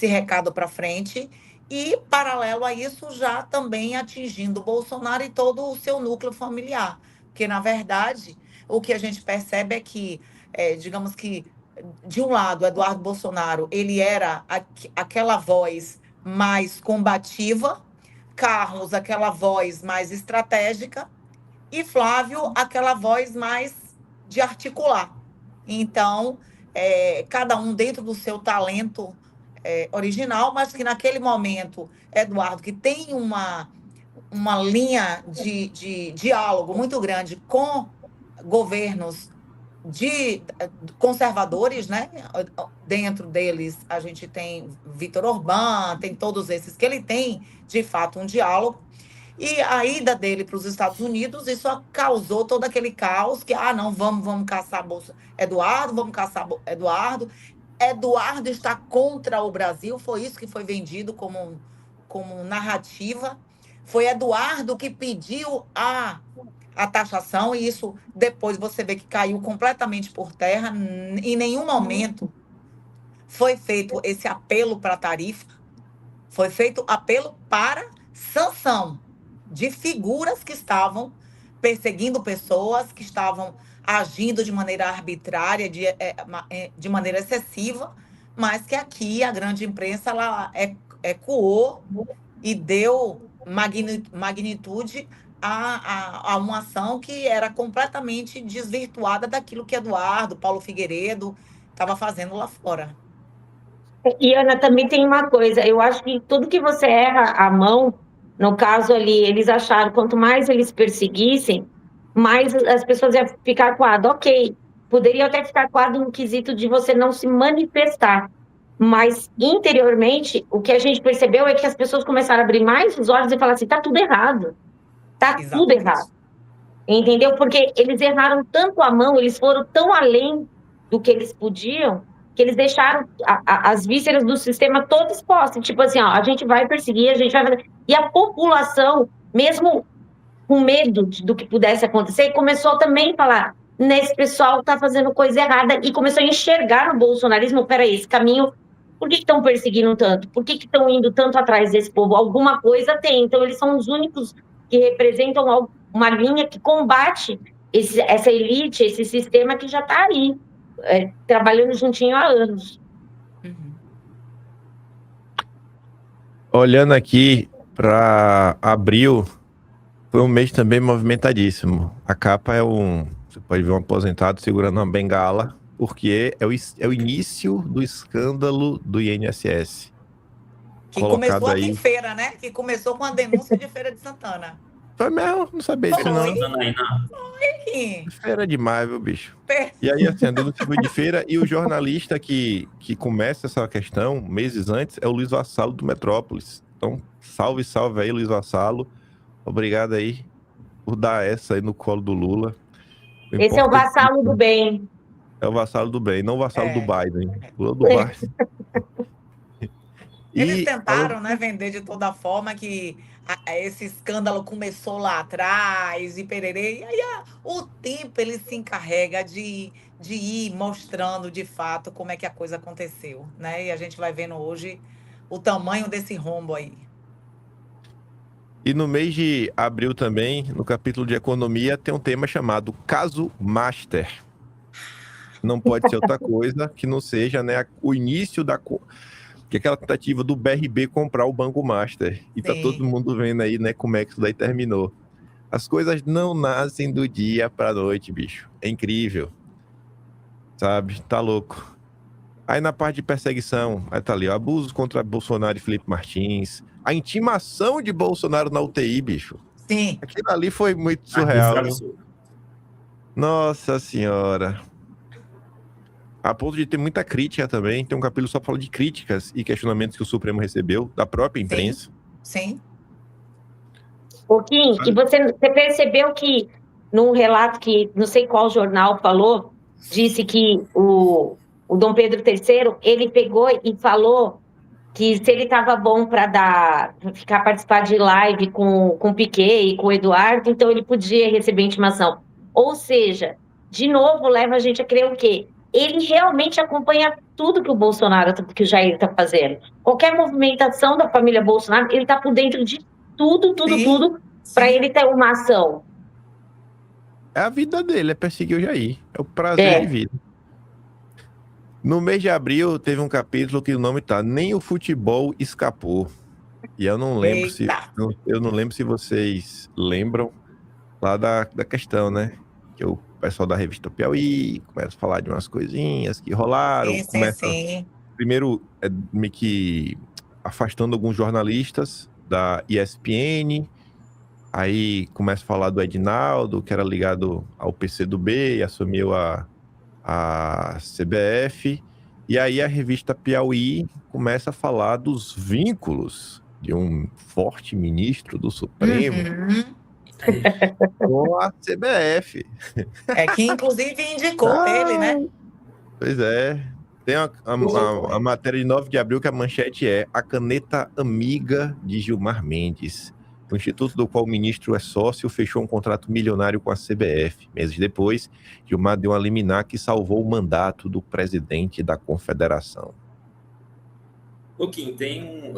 recado para frente, e, paralelo a isso, já também atingindo Bolsonaro e todo o seu núcleo familiar, Porque, na verdade, o que a gente percebe é que, digamos que, de um lado, Eduardo Bolsonaro, ele era aquela voz mais combativa, Carlos, aquela voz mais estratégica, e Flávio, aquela voz mais de articular. Então, cada um dentro do seu talento original, mas que naquele momento, Eduardo, que tem uma linha de diálogo muito grande com governos conservadores, né? Dentro deles, a gente tem Viktor Orbán, tem todos esses que ele tem, de fato, um diálogo. E a ida dele para os Estados Unidos, isso causou todo aquele caos que, não, vamos caçar Eduardo, vamos caçar Eduardo. Eduardo está contra o Brasil, foi isso que foi vendido como narrativa. Foi Eduardo que pediu a taxação, e isso depois você vê que caiu completamente por terra. Em nenhum momento foi feito esse apelo para a tarifa, foi feito apelo para sanção de figuras que estavam perseguindo pessoas, que estavam agindo de maneira arbitrária, de maneira excessiva, mas que aqui a grande imprensa ela ecoou e deu magnitude a uma ação que era completamente desvirtuada daquilo que Eduardo, Paulo Figueiredo estava fazendo lá fora. E, Ana, também tem uma coisa, eu acho que tudo que você erra a mão, no caso ali, eles acharam, quanto mais eles perseguissem, mais as pessoas iam ficar coadas. Ok, poderiam até ficar coadas no quesito de você não se manifestar, mas interiormente, o que a gente percebeu é que as pessoas começaram a abrir mais os olhos e falar assim, tá tudo errado, tudo errado, entendeu? Porque eles erraram tanto a mão, eles foram tão além do que eles podiam, que eles deixaram as vísceras do sistema todo expostas. Tipo assim, a gente vai perseguir, a gente vai fazer... E a população, mesmo com medo do que pudesse acontecer, começou também a falar, esse pessoal está fazendo coisa errada, e começou a enxergar no bolsonarismo, peraí, esse caminho, por que estão perseguindo tanto? Por que estão indo tanto atrás desse povo? Alguma coisa tem. Então, eles são os únicos que representam uma linha que combate essa elite, esse sistema que já está aí, trabalhando juntinho há anos. Olhando aqui para abril, foi um mês também movimentadíssimo. A capa você pode ver um aposentado segurando uma bengala, porque é o início do escândalo do INSS. Que começou aqui em Feira, né? Que começou com a denúncia de Feira de Santana. Foi mesmo, não sabia disso não. Foi. Feira demais, viu, bicho? E aí, assim, a denúncia foi de Feira, e o jornalista que começa essa questão meses antes é o Luiz Vassalo do Metrópolis. Então, salve aí, Luiz Vassalo. Obrigado aí por dar essa aí no colo do Lula. Esse é o vassalo do bem. É o vassalo do bem, não o vassalo do Biden. Lula do Biden. Eles tentaram, né, vender de toda forma que esse escândalo começou lá atrás, e pererê, e aí o tempo ele se encarrega de ir mostrando de fato como é que a coisa aconteceu, né? E a gente vai vendo hoje o tamanho desse rombo aí. E no mês de abril também, no capítulo de economia, tem um tema chamado Caso Master. Não pode ser outra coisa que não seja, né, o início que é aquela tentativa do BRB comprar o Banco Master. E tá todo mundo vendo aí, né, como é que isso daí terminou. As coisas não nascem do dia pra noite, bicho. É incrível. Sabe? Tá louco. Aí na parte de perseguição, aí tá ali, o abuso contra Bolsonaro e Felipe Martins, a intimação de Bolsonaro na UTI, bicho. Sim. Aquilo ali foi muito surreal. Nossa senhora. A ponto de ter muita crítica também. Tem um capítulo só pra falar de críticas e questionamentos que o Supremo recebeu da própria imprensa. Sim. Kim, e você percebeu que num relato que não sei qual jornal falou, disse que o Dom Pedro III, ele pegou e falou que se ele estava bom para participar de live com o Piquet e com o Eduardo, então ele podia receber intimação. Ou seja, de novo, leva a gente a crer o quê? Ele realmente acompanha tudo que o Bolsonaro, que o Jair está fazendo. Qualquer movimentação da família Bolsonaro, ele está por dentro de tudo, para ele ter uma ação. É a vida dele, é perseguir o Jair. É o prazer de vida. No mês de abril, teve um capítulo que o nome tá Nem o Futebol Escapou. E eu não lembro eu não lembro se vocês lembram lá da questão, né? Que o pessoal da revista Piauí começa a falar de umas coisinhas que rolaram. Sim. Primeiro, meio que afastando alguns jornalistas da ESPN. Aí começa a falar do Edinaldo, que era ligado ao PCdoB e assumiu a CBF. E aí a revista Piauí começa a falar dos vínculos de um forte ministro do Supremo com a CBF. É que inclusive indicou ele, né? Pois é. Tem a matéria de 9 de abril que a manchete é A Caneta Amiga de Gilmar Mendes. O instituto do qual o ministro é sócio fechou um contrato milionário com a CBF. Meses depois, Gilmar deu uma liminar que salvou o mandato do presidente da confederação. Kim,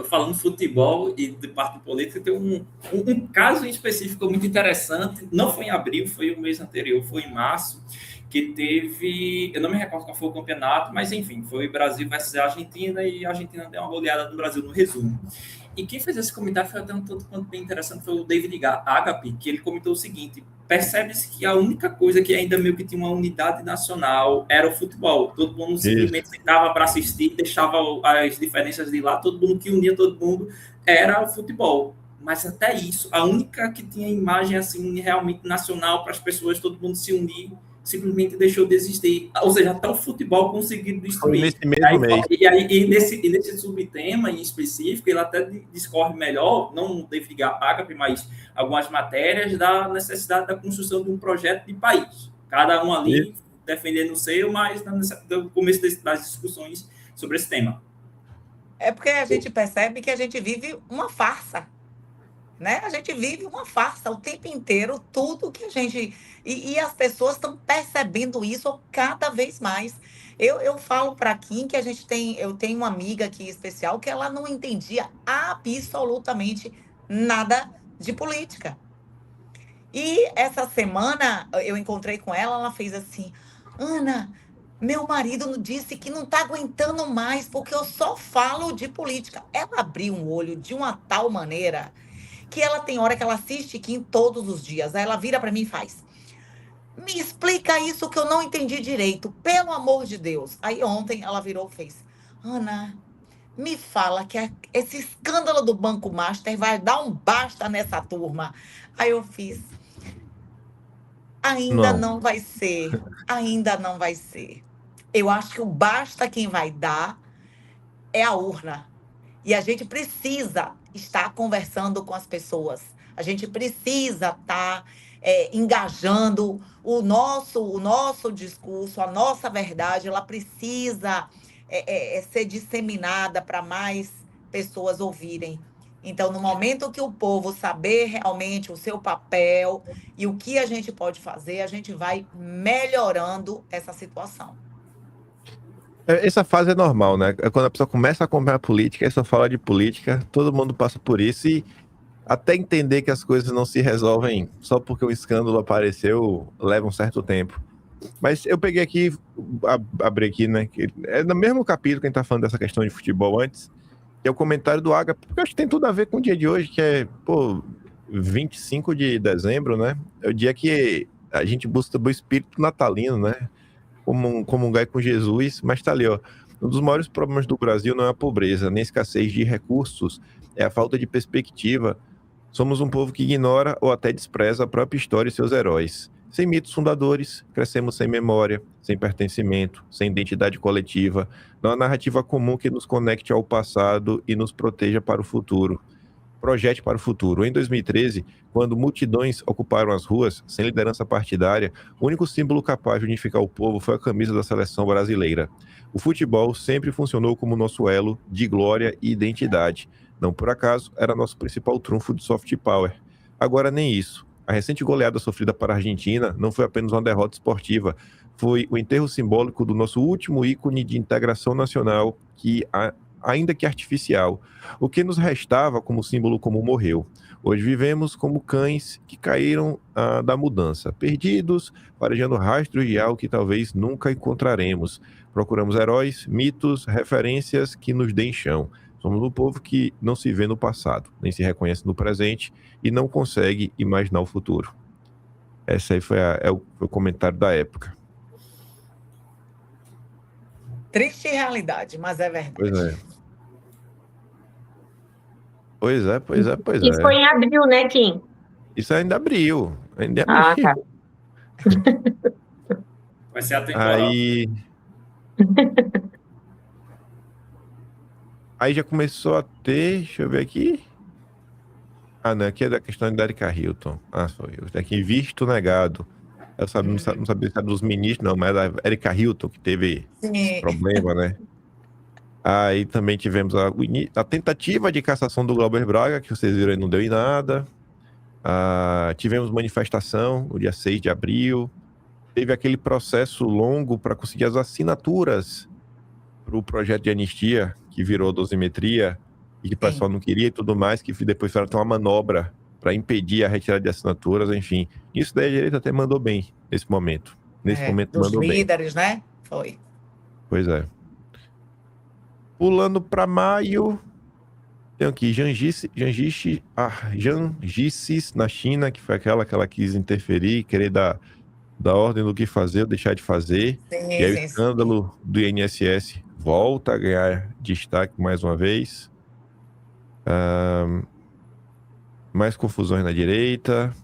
falando de futebol e de parte política, tem um caso em específico muito interessante. Não foi em abril, foi o mês anterior, foi em março, que teve, eu não me recordo qual foi o campeonato, mas enfim, foi Brasil versus Argentina e a Argentina deu uma goleada no Brasil no resumo. E quem fez esse comentário foi até um tanto quanto bem interessante, foi o David Agape, que ele comentou o seguinte: percebe-se que a única coisa que ainda meio que tinha uma unidade nacional era o futebol. Todo mundo simplesmente sentava para assistir, deixava as diferenças de lá, todo mundo que unia todo mundo era o futebol. Mas até isso, a única que tinha imagem assim realmente nacional para as pessoas, todo mundo se unir, simplesmente deixou de existir. Ou seja, até o futebol conseguiu destruir. Nesse mesmo mês. E nesse subtema em específico, ele até discorre melhor, não David Agape, mas algumas matérias da necessidade da construção de um projeto de país. Cada um ali defendendo o seu, mas no começo das discussões sobre esse tema. É porque a gente percebe que a gente vive uma farsa. Né? A gente vive uma farsa o tempo inteiro, tudo que a gente... E as pessoas estão percebendo isso cada vez mais. Eu falo para Kim que eu tenho uma amiga aqui especial que ela não entendia absolutamente nada de política. E essa semana eu encontrei com ela, ela fez assim: Ana, meu marido disse que não está aguentando mais porque eu só falo de política. Ela abriu um olho de uma tal maneira que ela tem hora que ela assiste Kim todos os dias. Aí ela vira para mim e faz: me explica isso que eu não entendi direito, pelo amor de Deus. Aí ontem ela virou e fez: Ana, me fala que esse escândalo do Banco Master vai dar um basta nessa turma. Aí eu fiz: ainda não vai ser, ainda não vai ser. Eu acho que o basta quem vai dar é a urna. E a gente precisa estar conversando com as pessoas. A gente precisa estar engajando o nosso discurso, a nossa verdade. Ela precisa ser disseminada para mais pessoas ouvirem. Então, no momento que o povo saber realmente o seu papel e o que a gente pode fazer, a gente vai melhorando essa situação. Essa fase é normal, né? Quando a pessoa começa a acompanhar política, aí só fala de política, todo mundo passa por isso e até entender que as coisas não se resolvem só porque o escândalo apareceu, leva um certo tempo. Mas eu peguei aqui, abri aqui, né? Que é no mesmo capítulo que a gente tá falando dessa questão de futebol antes, que é o comentário do Agape, porque eu acho que tem tudo a ver com o dia de hoje, que é, 25 de dezembro, né? É o dia que a gente busca o espírito natalino, né? Comungar com Jesus, mas tá ali, ó. Um dos maiores problemas do Brasil não é a pobreza, nem a escassez de recursos, é a falta de perspectiva. Somos um povo que ignora ou até despreza a própria história e seus heróis. Sem mitos fundadores, crescemos sem memória, sem pertencimento, sem identidade coletiva, não há narrativa comum que nos conecte ao passado e nos proteja para o futuro. Projete para o futuro. Em 2013, quando multidões ocuparam as ruas, sem liderança partidária, o único símbolo capaz de unificar o povo foi a camisa da seleção brasileira. O futebol sempre funcionou como nosso elo de glória e identidade. Não por acaso, era nosso principal trunfo de soft power. Agora nem isso. A recente goleada sofrida para a Argentina não foi apenas uma derrota esportiva, foi o enterro simbólico do nosso último ícone de integração nacional que ainda que artificial. O que nos restava como símbolo como morreu. Hoje vivemos como cães que caíram da mudança, perdidos, farejando rastros de algo que talvez nunca encontraremos. Procuramos heróis, mitos, referências que nos deem chão. Somos um povo que não se vê no passado, nem se reconhece no presente e não consegue imaginar o futuro. Esse aí foi o comentário da época. Triste realidade, mas é verdade. Pois é. Pois é. Isso foi em abril, né, Kim? Isso ainda abriu. Ah, tá. Vai ser atemporal. Aí já começou a ter, deixa eu ver aqui. Ah, não, aqui é da questão da Erika Hilton. Ah, sou eu. Aqui, visto negado. Eu não sabia se era dos ministros, não, mas é da Erika Hilton que teve esse problema, né? Aí também tivemos a tentativa de cassação do Glauber Braga, que vocês viram aí, não deu em nada. Tivemos manifestação no dia 6 de abril. Teve aquele processo longo para conseguir as assinaturas para o projeto de anistia, que virou dosimetria, e que o pessoal não queria e tudo mais, que depois fizeram uma manobra para impedir a retirada de assinaturas, enfim. Isso daí a direita até mandou bem nesse momento. Nesse momento mandou bem. Dos líderes, né? Foi. Pois é. Pulando para maio, tem aqui Jiangxi na China, que foi aquela que ela quis interferir, querer dar ordem do que fazer ou deixar de fazer. Sim, e aí o escândalo do INSS volta a ganhar destaque mais uma vez. Mais confusões na direita.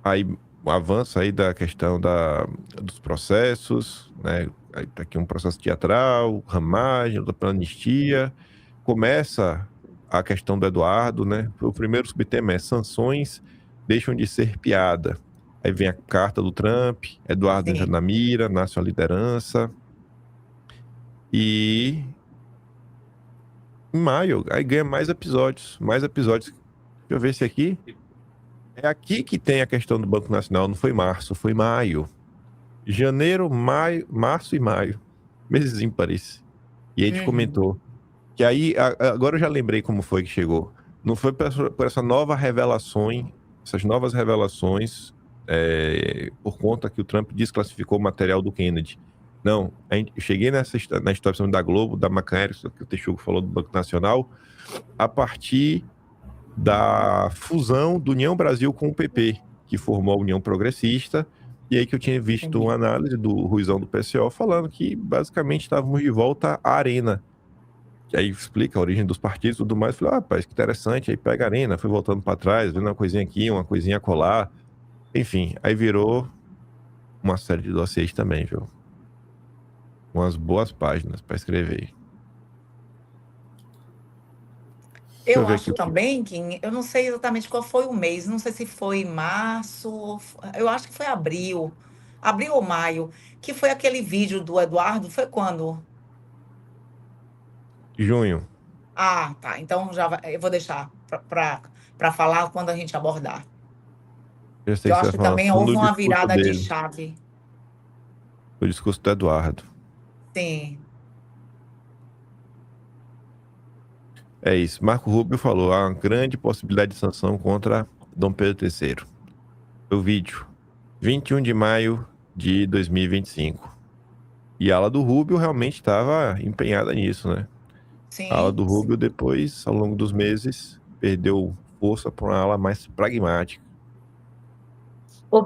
Aí o avanço aí da questão dos processos, né? Aí tá aqui um processo teatral, ramagem, outra pra anistia. Começa a questão do Eduardo, né? O primeiro subtema é sanções deixam de ser piada. Aí vem a carta do Trump, Eduardo entra na mira, nasce a liderança. E em maio, aí ganha mais episódios. Deixa eu ver se aqui. É aqui que tem a questão do Banco Nacional, não foi março, foi maio. Janeiro, março e maio. Meses ímpares. E a gente comentou. Que aí, agora eu já lembrei como foi que chegou. Não foi por essa nova revelação, essas novas revelações, por conta que o Trump desclassificou o material do Kennedy. Não, eu cheguei na história da Globo, da Macanheiro, que o Texugo falou do Banco Nacional, a partir da fusão do União Brasil com o PP, que formou a União Progressista, e aí que eu tinha visto uma análise do Ruizão do PCO falando que basicamente estávamos de volta à arena. Que aí explica a origem dos partidos e tudo mais. Falei, rapaz, que interessante, aí pega a arena, fui voltando para trás, vendo uma coisinha aqui, uma coisinha acolá. Enfim, aí virou uma série de dossiês também, viu? Umas boas páginas para escrever. Eu acho também que, eu não sei exatamente qual foi o mês, não sei se foi março, eu acho que foi abril ou maio, que foi aquele vídeo do Eduardo, foi quando? Junho. Ah, tá, então eu vou deixar para falar quando a gente abordar. Eu acho que também houve uma virada de chave. O discurso do Eduardo. Sim. É isso. Marco Rubio falou, há uma grande possibilidade de sanção contra Dom Pedro III. O vídeo, 21 de maio de 2025. E a ala do Rubio realmente estava empenhada nisso, né? Sim. A ala do Rubio depois, ao longo dos meses, perdeu força para uma ala mais pragmática.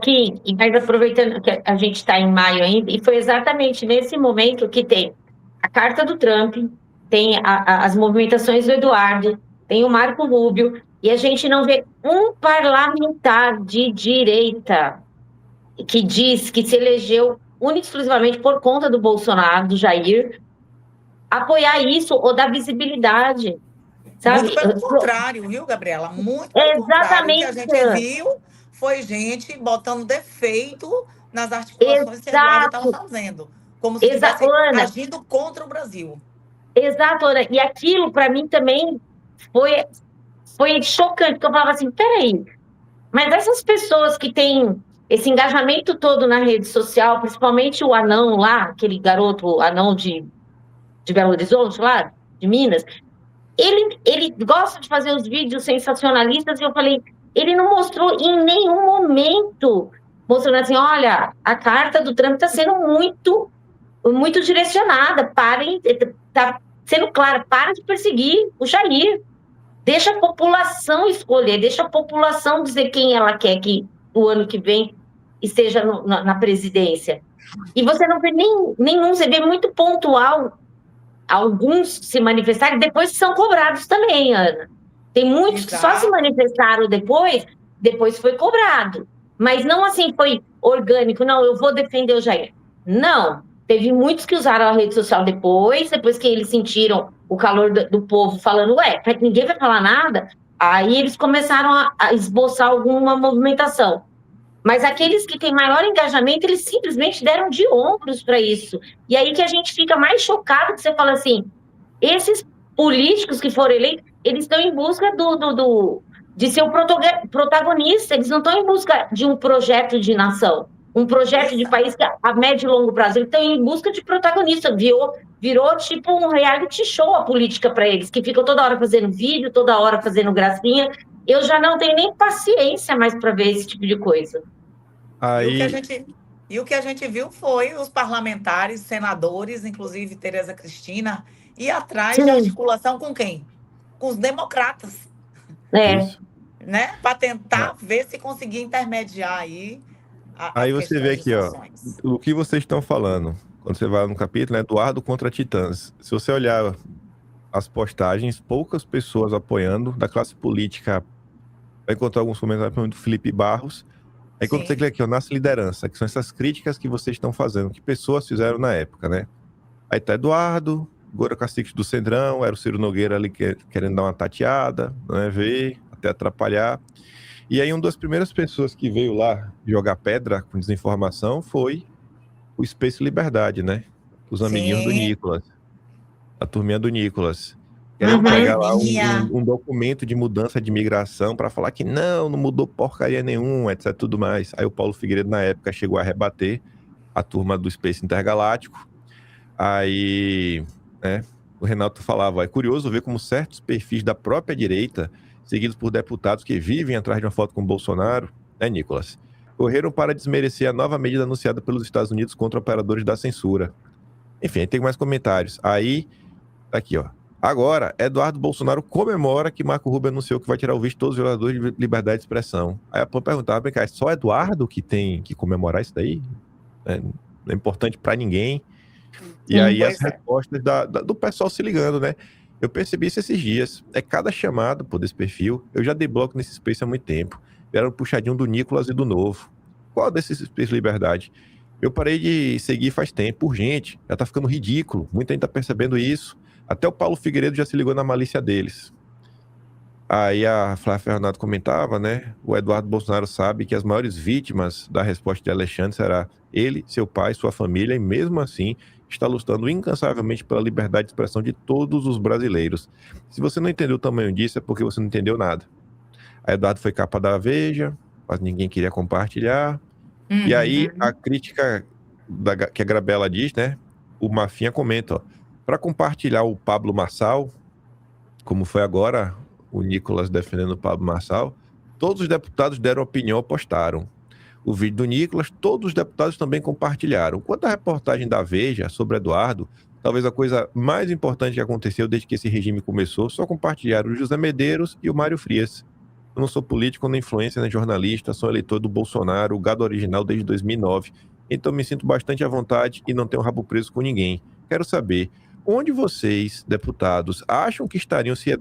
Kim, mas aproveitando que a gente está em maio ainda, e foi exatamente nesse momento que tem a carta do Trump, tem as movimentações do Eduardo, tem o Marco Rubio, e a gente não vê um parlamentar de direita que diz que se elegeu única e exclusivamente por conta do Bolsonaro, do Jair, apoiar isso ou dar visibilidade, sabe? Muito pelo contrário, viu, Gabriela? Muito pelo contrário. O que a gente viu foi gente botando defeito nas articulações que o Eduardo estava fazendo. Como se estivesse agindo contra o Brasil. Exato, Ana. E aquilo, para mim, também foi chocante, porque eu falava assim, peraí, mas essas pessoas que têm esse engajamento todo na rede social, principalmente o anão lá, aquele garoto anão de de Belo Horizonte, lá, de Minas, ele gosta de fazer os vídeos sensacionalistas, e eu falei, ele não mostrou em nenhum momento, mostrando assim, olha, a carta do Trump está sendo muito, muito direcionada, parem, está sendo clara, para de perseguir o Jair, deixa a população escolher, deixa a população dizer quem ela quer que o ano que vem esteja na presidência. E você não vê nenhum, você vê muito pontual alguns se manifestarem, depois são cobrados também, Ana. Tem muitos que só se manifestaram depois foi cobrado. Mas não assim, foi orgânico, não, eu vou defender o Jair. Não, teve muitos que usaram a rede social depois que eles sentiram o calor do povo falando, ninguém vai falar nada, aí eles começaram a esboçar alguma movimentação. Mas aqueles que têm maior engajamento, eles simplesmente deram de ombros para isso. E aí que a gente fica mais chocado, que você fala assim, esses políticos que foram eleitos, eles estão em busca de ser o protagonista, eles não estão em busca de um projeto de nação, um projeto de país que a médio e longo prazo, eles estão em busca de protagonista, virou tipo um reality show a política para eles, que ficam toda hora fazendo vídeo, toda hora fazendo gracinha. Eu já não tenho nem paciência mais para ver esse tipo de coisa. Aí... E o que a gente viu foi os parlamentares, senadores, inclusive Tereza Cristina, ir atrás de articulação com quem? Com os democratas. Né? Para tentar ver se conseguir intermediar aí. Aí você vê aqui, ó, o que vocês estão falando. Quando você vai no capítulo, né? Eduardo contra Titãs. Se você olhar as postagens, poucas pessoas apoiando da classe política. Vai encontrar alguns comentários do Felipe Barros. Aí quando você clica aqui, ó, Nasce Liderança, que são essas críticas que vocês estão fazendo, que pessoas fizeram na época, né? Aí tá Eduardo, Gora Cacique do Centrão, era o Ciro Nogueira ali querendo dar uma tateada, né? Ver, até atrapalhar. E aí uma das primeiras pessoas que veio lá jogar pedra com desinformação foi o Space Liberdade, né? Os amiguinhos do Nicolas. A turminha do Nicolas. Querendo pegar lá um documento de mudança de imigração para falar que não mudou porcaria nenhuma, etc, tudo mais. Aí o Paulo Figueiredo, na época, chegou a rebater a turma do Space Intergaláctico. Aí, né, o Renato falava, é curioso ver como certos perfis da própria direita, seguidos por deputados que vivem atrás de uma foto com o Bolsonaro, né, Nicolas, correram para desmerecer a nova medida anunciada pelos Estados Unidos contra operadores da censura. Enfim, tem mais comentários. Aí, tá aqui, ó. Agora, Eduardo Bolsonaro comemora que Marco Rubio anunciou que vai tirar o visto de todos os violadores de liberdade de expressão. Aí a PAN perguntava, é só Eduardo que tem que comemorar isso daí? Não é importante para ninguém. E aí as respostas do pessoal se ligando, né? Eu percebi isso esses dias. É cada chamada desse perfil. Eu já dei bloco nesse Space há muito tempo. Era um puxadinho do Nicolas e do Novo. Qual desses Space Liberdade? Eu parei de seguir faz tempo, urgente. Já tá ficando ridículo. Muita gente tá percebendo isso. Até o Paulo Figueiredo já se ligou na malícia deles. Aí a Flávia Fernando comentava, né? O Eduardo Bolsonaro sabe que as maiores vítimas da resposta de Alexandre será ele, seu pai, sua família, e mesmo assim está lutando incansavelmente pela liberdade de expressão de todos os brasileiros. Se você não entendeu o tamanho disso, é porque você não entendeu nada. Aí Eduardo foi capa da Veja, mas ninguém queria compartilhar. E aí a crítica que a Grabella diz, né? O Mafinha comenta, ó. Para compartilhar o Pablo Marçal, como foi agora o Nicolas defendendo o Pablo Marçal, todos os deputados deram opinião ou postaram. O vídeo do Nicolas, todos os deputados também compartilharam. Quanto à reportagem da Veja sobre Eduardo, talvez a coisa mais importante que aconteceu desde que esse regime começou, só compartilharam o José Medeiros e o Mário Frias. Eu não sou político, nem influencer, nem jornalista, sou eleitor do Bolsonaro, o gado original desde 2009. Então me sinto bastante à vontade e não tenho rabo preso com ninguém. Quero saber, onde vocês, deputados, acham que estariam se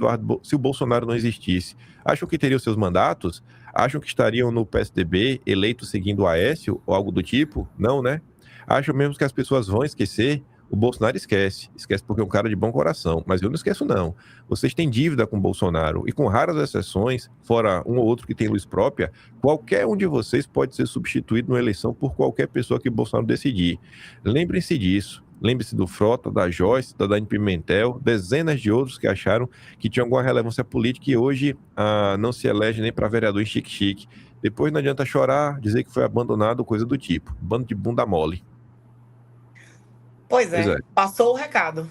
o Bolsonaro não existisse? Acham que teriam seus mandatos? Acham que estariam no PSDB, eleitos seguindo o Aécio ou algo do tipo? Não, né? Acham mesmo que as pessoas vão esquecer? O Bolsonaro esquece. Esquece porque é um cara de bom coração. Mas eu não esqueço, não. Vocês têm dívida com o Bolsonaro. E com raras exceções, fora um ou outro que tem luz própria, qualquer um de vocês pode ser substituído numa eleição por qualquer pessoa que o Bolsonaro decidir. Lembrem-se disso. Lembre-se do Frota, da Joyce, da Dani Pimentel, dezenas de outros que acharam que tinham alguma relevância política e hoje não se elege nem para vereador em chique-chique. Depois não adianta chorar, dizer que foi abandonado, coisa do tipo. Bando de bunda mole. Pois é, passou o recado.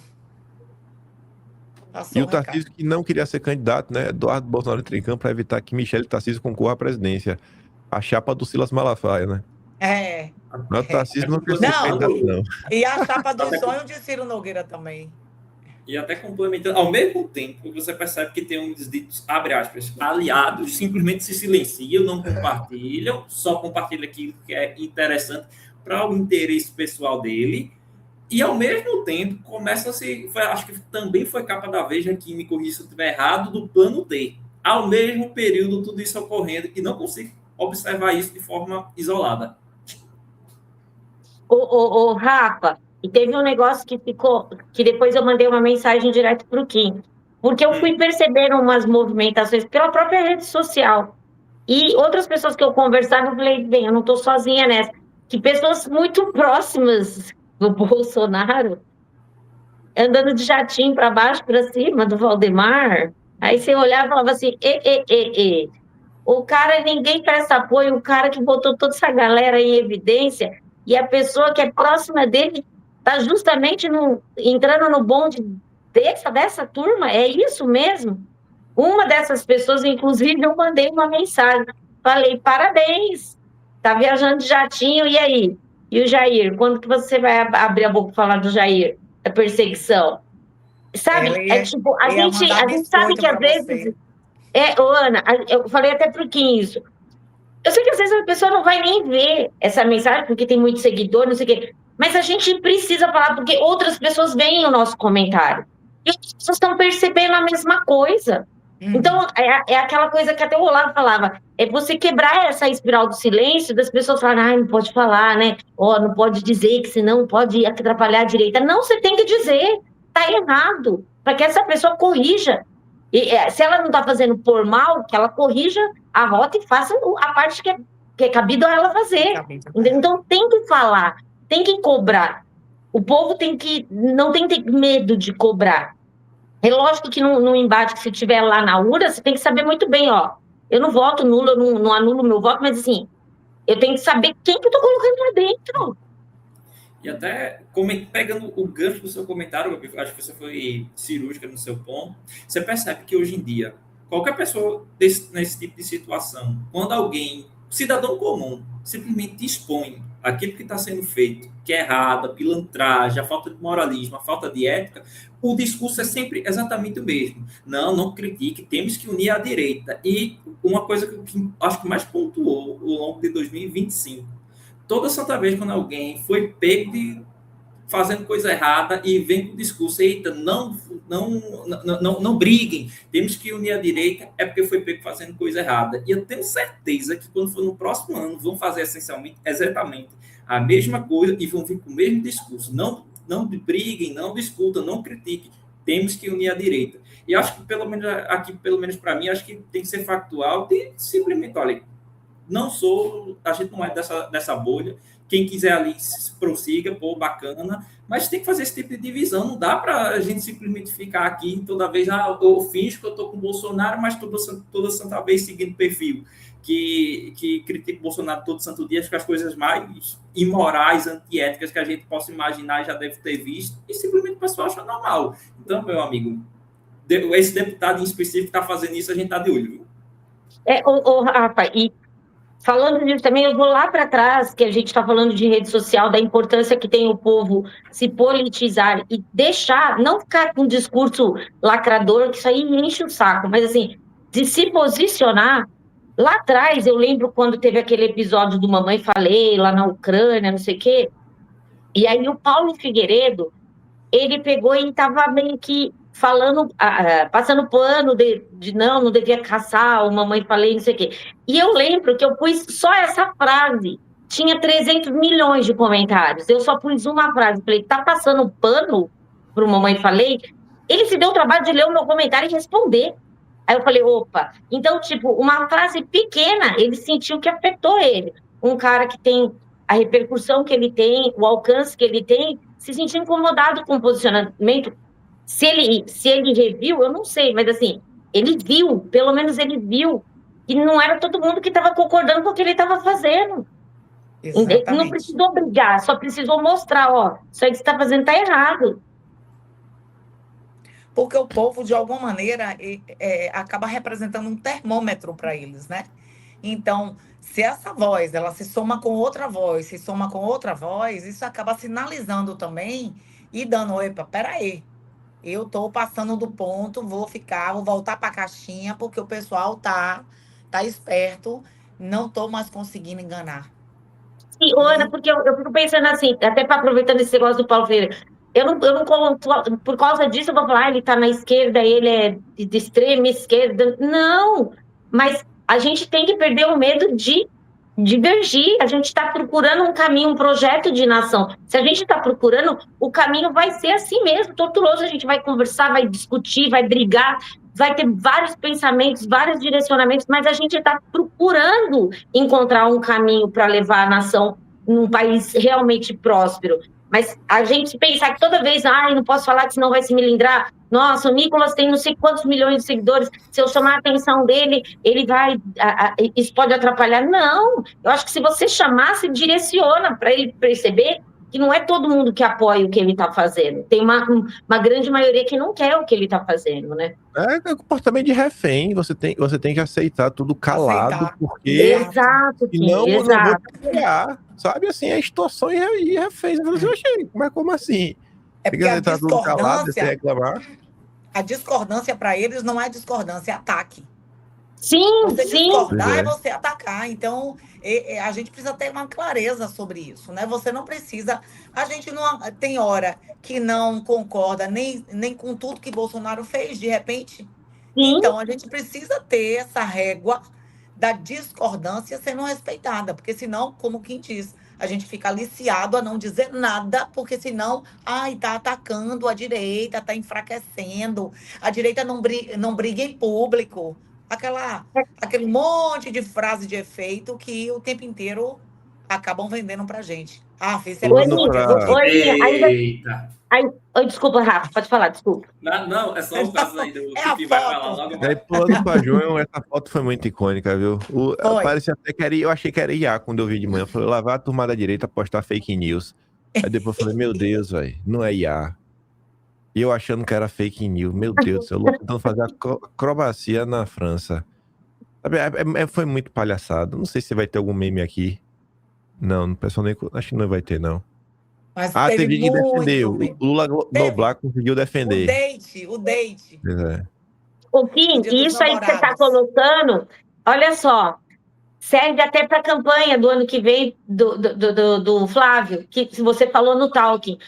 Passou E o o recado. Tarcísio, que não queria ser candidato, né? Eduardo Bolsonaro entrou em campo para evitar que Michele Tarcísio concorra à presidência. A chapa do Silas Malafaia, né? É. Mas o Tarcísio não quer ser Não. candidato, não. E a chapa dos sonhos de Ciro Nogueira também. E até complementando, ao mesmo tempo, você percebe que tem uns ditos, abre aspas, aliados, simplesmente se silenciam, não compartilham, só compartilham aquilo que é interessante para o interesse pessoal dele. E, ao mesmo tempo, começa-se, acho que também foi capa da Veja, que me corrija se eu estiver errado, do plano T. Ao mesmo período, tudo isso ocorrendo, e não consigo observar isso de forma isolada. Ô, Rafa, e teve um negócio que ficou, que depois eu mandei uma mensagem direto para o Kim, porque eu fui percebendo umas movimentações pela própria rede social. E outras pessoas que eu conversava, eu falei, bem, eu não estou sozinha nessa. Que pessoas muito próximas do Bolsonaro, andando de jatinho para baixo, para cima do Valdemar, aí você olhava e falava assim, o cara, ninguém presta apoio, o cara que botou toda essa galera em evidência, e a pessoa que é próxima dele está justamente entrando no bonde dessa turma, é isso mesmo? Uma dessas pessoas, inclusive, eu mandei uma mensagem, falei, parabéns, tá viajando de jatinho, e aí? E o Jair, quando que você vai abrir a boca e falar do Jair, da perseguição? Sabe, tipo, a gente sabe que às vezes... Ana, eu falei até pro Kim isso. Eu sei que às vezes a pessoa não vai nem ver essa mensagem, porque tem muito seguidor, não sei o quê. Mas a gente precisa falar, porque outras pessoas veem o nosso comentário. E as pessoas estão percebendo a mesma coisa. Então, é aquela coisa que até o Olavo falava, é você quebrar essa espiral do silêncio, das pessoas falarem, não pode falar, né? Não pode dizer, que senão pode atrapalhar a direita. Não, você tem que dizer, tá errado, para que essa pessoa corrija. E, se ela não está fazendo por mal, que ela corrija a rota e faça a parte que é cabido a ela fazer. Então, tem que falar, tem que cobrar. O povo não tem que ter medo de cobrar. É lógico que no embate que você tiver lá na urna, você tem que saber muito bem, eu não voto nulo, eu não anulo meu voto, mas assim, eu tenho que saber quem que eu estou colocando lá dentro. E até pegando o gancho do seu comentário, acho que você foi cirúrgica no seu ponto, você percebe que hoje em dia, qualquer pessoa nesse tipo de situação, quando alguém, cidadão comum, simplesmente expõe aquilo que está sendo feito, que é errado, a pilantragem, a falta de moralismo, a falta de ética, o discurso é sempre exatamente o mesmo. Não critique, temos que unir a direita. E uma coisa que acho que mais pontuou ao longo de 2025, toda santa vez quando alguém foi pego fazendo coisa errada e vem com o discurso, eita, não briguem, temos que unir a direita, é porque foi pego fazendo coisa errada. E eu tenho certeza que quando for no próximo ano, vão fazer essencialmente, exatamente a mesma coisa e vão vir com o mesmo discurso. Não briguem, não discutam, não critiquem, temos que unir a direita. E acho que, pelo menos aqui, pelo menos para mim, acho que tem que ser factual de simplesmente, olha, a gente não é dessa bolha, quem quiser ali prossiga, bacana, mas tem que fazer esse tipo de divisão, não dá para a gente simplesmente ficar aqui toda vez, eu finjo que eu estou com o Bolsonaro, mas toda santa vez seguindo perfil, que critica o Bolsonaro todo santo dia, acho que as coisas mais imorais, antiéticas que a gente possa imaginar e já deve ter visto, e simplesmente o pessoal acha normal. Então, meu amigo, esse deputado em específico que está fazendo isso, a gente está de olho, viu? Rafa, e falando disso também, eu vou lá para trás, que a gente está falando de rede social, da importância que tem o povo se politizar e deixar, não ficar com um discurso lacrador, que isso aí enche o saco, mas assim, de se posicionar. Lá atrás, eu lembro quando teve aquele episódio do Mamãe Falei, lá na Ucrânia, não sei o quê, e aí o Paulo Figueiredo, ele pegou e estava meio que falando, passando pano de não devia caçar, o Mamãe Falei, não sei o quê. E eu lembro que eu pus só essa frase, tinha 300 milhões de comentários, eu só pus uma frase, falei, tá passando pano pro Mamãe Falei? Ele se deu o trabalho de ler o meu comentário e responder. Aí eu falei, opa, então, tipo, uma frase pequena, ele sentiu que afetou ele. Um cara que tem a repercussão que ele tem, o alcance que ele tem, se sentiu incomodado com o posicionamento. Se ele reviu, eu não sei, mas assim, ele viu, pelo menos ele viu, que não era todo mundo que estava concordando com o que ele estava fazendo. Exatamente. Não precisou brigar, só precisou mostrar, isso aí que você está fazendo está errado. porque o povo, de alguma maneira, acaba representando um termômetro para eles, né? Então, se essa voz, ela se soma com outra voz, se soma com outra voz, isso acaba sinalizando também e dando, epa, peraí, eu estou passando do ponto, vou voltar para a caixinha, porque o pessoal tá esperto, não estou mais conseguindo enganar. Sim, Ana, porque eu fico pensando assim, até para aproveitando esse negócio do Paulo Freire, eu não coloco, por causa disso, eu vou falar, ele está na esquerda, ele é de extrema esquerda. Não, mas a gente tem que perder o medo de divergir, a gente está procurando um caminho, um projeto de nação. Se a gente está procurando, o caminho vai ser assim mesmo, tortuoso, a gente vai conversar, vai discutir, vai brigar, vai ter vários pensamentos, vários direcionamentos, mas a gente está procurando encontrar um caminho para levar a nação num país realmente próspero. Mas a gente pensar que toda vez, não posso falar que senão vai se melindrar. Nossa, o Nicolas tem não sei quantos milhões de seguidores, se eu chamar a atenção dele, ele vai, isso pode atrapalhar. Não, eu acho que se você chamar, se direciona para ele perceber que não é todo mundo que apoia o que ele está fazendo. Tem uma grande maioria que não quer o que ele está fazendo, né? É comportamento de refém, você tem que aceitar tudo calado, Aceitar. porque Exato, Kim, senão eu não vou exato. te apoiar, sabe? Assim, é extorsão e refém. Eu falei assim, mas como assim? É Tem porque que a aceitar tudo calado, sem reclamar. a discordância para eles não é discordância, é ataque. Sim, Você sim. discordar é você atacar. Então, a gente precisa ter uma clareza sobre isso, né? Você não precisa. A gente não tem hora que não concorda nem com tudo que Bolsonaro fez, de repente. Sim. Então, a gente precisa ter essa régua da discordância sendo respeitada, porque senão, como quem diz, a gente fica aliciado a não dizer nada, porque senão, tá atacando a direita, tá enfraquecendo, a direita não briga em público. Aquele monte de frase de efeito que o tempo inteiro acabam vendendo pra gente. Isso é episódio, eu vou rir. Eita! Desculpa, Rafa, pode falar, desculpa. Não, é só o caso aí do que vai falar logo. Daí, pulando pra junho, essa foto foi muito icônica, viu? Parecia até que eu achei que era IA quando eu vi de manhã. Eu falei, lá vai a turma da direita postar fake news. Aí depois eu falei, meu Deus, velho, não é IA. E eu achando que era fake news. Meu Deus do céu, Lula tentando fazer acrobacia na França. Sabe, foi muito palhaçado. Não sei se vai ter algum meme aqui. Não, o pessoal nem. Acho que não vai ter, não. Mas teve que defender. O Lula Noblar conseguiu defender. O date. O Kim, isso aí que você está colocando, olha só, serve até para a campanha do ano que vem do Flávio, que você falou no Talking.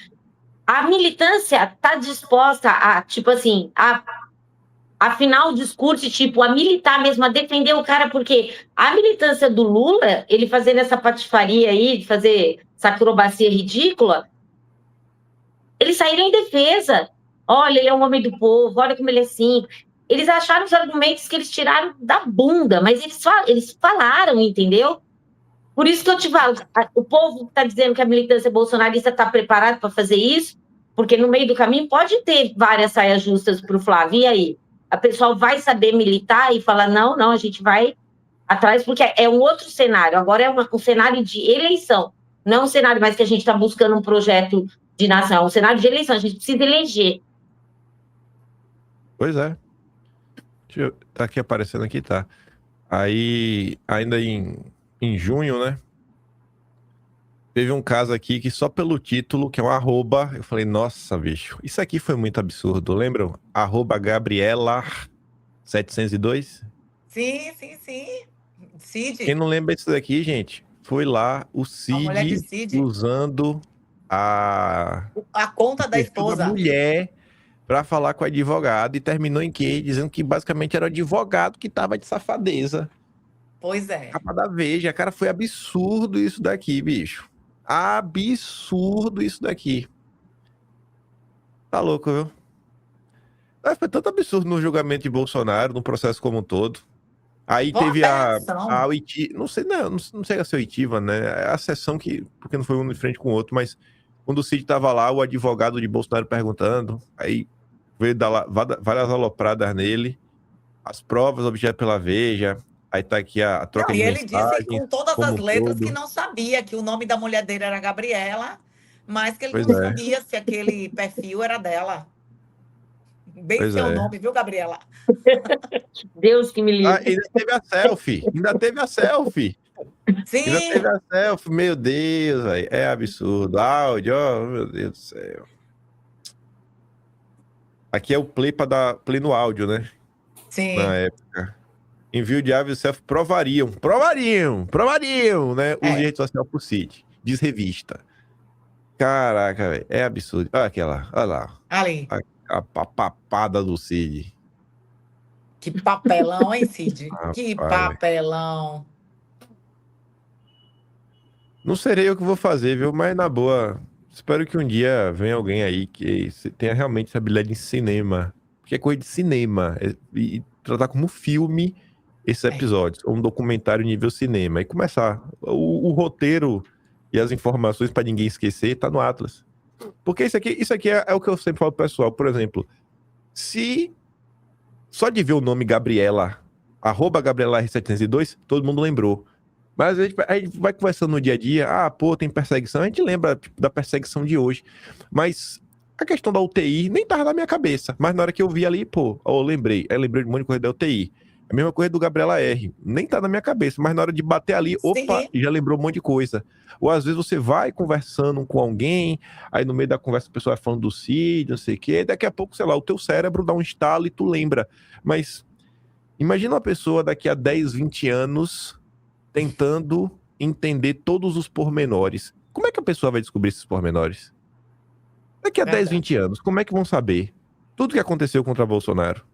A militância está disposta a, tipo assim, afinar o discurso, tipo, a militar mesmo, a defender o cara, porque a militância do Lula, ele fazendo essa patifaria aí, de fazer essa acrobacia ridícula, eles saíram em defesa. Olha, ele é um homem do povo, olha como ele é simples. Eles acharam os argumentos que eles tiraram da bunda, mas eles falaram, entendeu? Por isso que eu te falo, o povo está dizendo que a militância bolsonarista está preparada para fazer isso, porque no meio do caminho pode ter várias saias justas para o Flávio. E aí? A pessoa vai saber militar e falar, não, a gente vai atrás, porque é um outro cenário. Agora é um cenário de eleição. Não é um cenário mais que a gente está buscando um projeto de nação, é um cenário de eleição. A gente precisa eleger. Pois é. Tá aqui aparecendo aqui, tá. Aí, ainda em junho, né? Teve um caso aqui que só pelo título, que é um arroba, eu falei, nossa, bicho, isso aqui foi muito absurdo. Lembram? @Gabriela702? Sim. Cid. Quem não lembra disso daqui, gente, foi lá o Cid usando a conta da esposa. Da mulher para falar com o advogado e terminou em quê? Dizendo que basicamente era o advogado que tava de safadeza. Pois é. Capa da Veja, cara, foi absurdo isso daqui, bicho. Absurdo isso daqui. Tá louco, viu? Foi tanto absurdo no julgamento de Bolsonaro, no processo como um todo. Aí teve a Oitiva, não sei se é a Oitiva, né? É a sessão porque não foi um de frente com o outro, mas quando o Cid tava lá, o advogado de Bolsonaro perguntando, aí veio dar várias alopradas nele, as provas obtidas pela Veja, aí tá aqui a troca de mensagens. E ele disse com todas as letras que não sabia que o nome da mulher dele era Gabriela, mas que ele não sabia se aquele perfil era dela. Bem Pois seu é. nome, viu, Gabriela? Deus que me Ah, livre. ainda teve a selfie. Ainda teve a selfie. Ainda Sim, teve a selfie. Meu Deus, velho. É absurdo. Áudio, ó, meu Deus do céu. Aqui é o play para dar play no áudio, né? Na sim. época. Envio de áudio e selfie provariam, né? Uso de É, rede social por Cid. Diz revista. Caraca, velho. É absurdo. Olha aquela, olha lá. ali. A papada do Cid. Que papelão, hein, Cid? Que Rapaz, velho. papelão. Não serei eu que vou fazer, viu? Mas na boa, espero que um dia venha alguém aí que tenha realmente essa habilidade em cinema. Porque é coisa de cinema. E tratar como filme esses É. episódios. Ou um documentário nível cinema. E começar. O roteiro e as informações para ninguém esquecer tá no Atlas. Porque isso aqui é o que eu sempre falo pro pessoal. Por exemplo, se só de ver o nome Gabriela, @Gabriela R702, todo mundo lembrou. Mas a gente vai conversando no dia a dia, pô, tem perseguição, a gente lembra tipo, da perseguição de hoje. Mas a questão da UTI nem tava na minha cabeça. Mas na hora que eu vi ali, pô, eu lembrei. Aí lembrei de um monte de coisa da UTI. A mesma coisa do Gabriela R. Nem tá na minha cabeça, mas na hora de bater ali, opa, Sim, já lembrou um monte de coisa. Ou às vezes você vai conversando com alguém, aí no meio da conversa a pessoa vai falando do CID, não sei o quê, e daqui a pouco, sei lá, o teu cérebro dá um estalo e tu lembra. Mas imagina uma pessoa daqui a 10, 20 anos tentando entender todos os pormenores. Como é que a pessoa vai descobrir esses pormenores? Daqui a 10, 20 verdade. anos, como é que vão saber tudo que aconteceu contra Bolsonaro?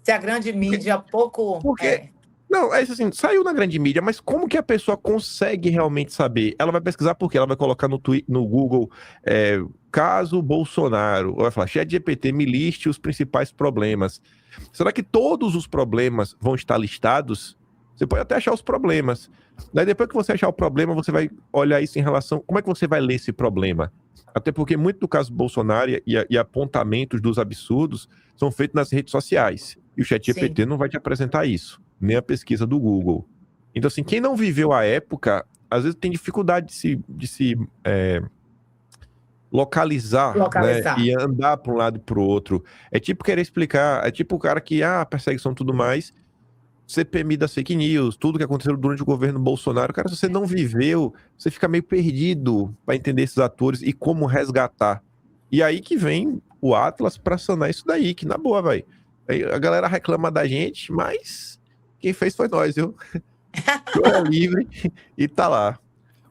Se a grande mídia pouco. Porque não, é isso assim, saiu na grande mídia, mas como que a pessoa consegue realmente saber? Ela vai pesquisar por quê? Ela vai colocar no Google caso Bolsonaro, ou vai falar, ChatGPT, me liste os principais problemas. Será que todos os problemas vão estar listados? Você pode até achar os problemas. Daí depois que você achar o problema, você vai olhar isso em relação... Como é que você vai ler esse problema? Até porque muito do caso Bolsonaro e apontamentos dos absurdos são feitos nas redes sociais. E o ChatGPT Sim, não vai te apresentar isso, nem a pesquisa do Google. Então, assim, quem não viveu a época, às vezes tem dificuldade de se localizar, né? localizar. E andar para um lado e para o outro. É tipo querer explicar, é tipo o cara que, perseguição e tudo mais, CPMI das fake news, tudo que aconteceu durante o governo Bolsonaro. Cara, se você não viveu, você fica meio perdido para entender esses atores e como resgatar. E aí que vem o Atlas para sanar isso daí, que na boa, vai. A galera reclama da gente, mas quem fez foi nós, viu? É livre e tá lá.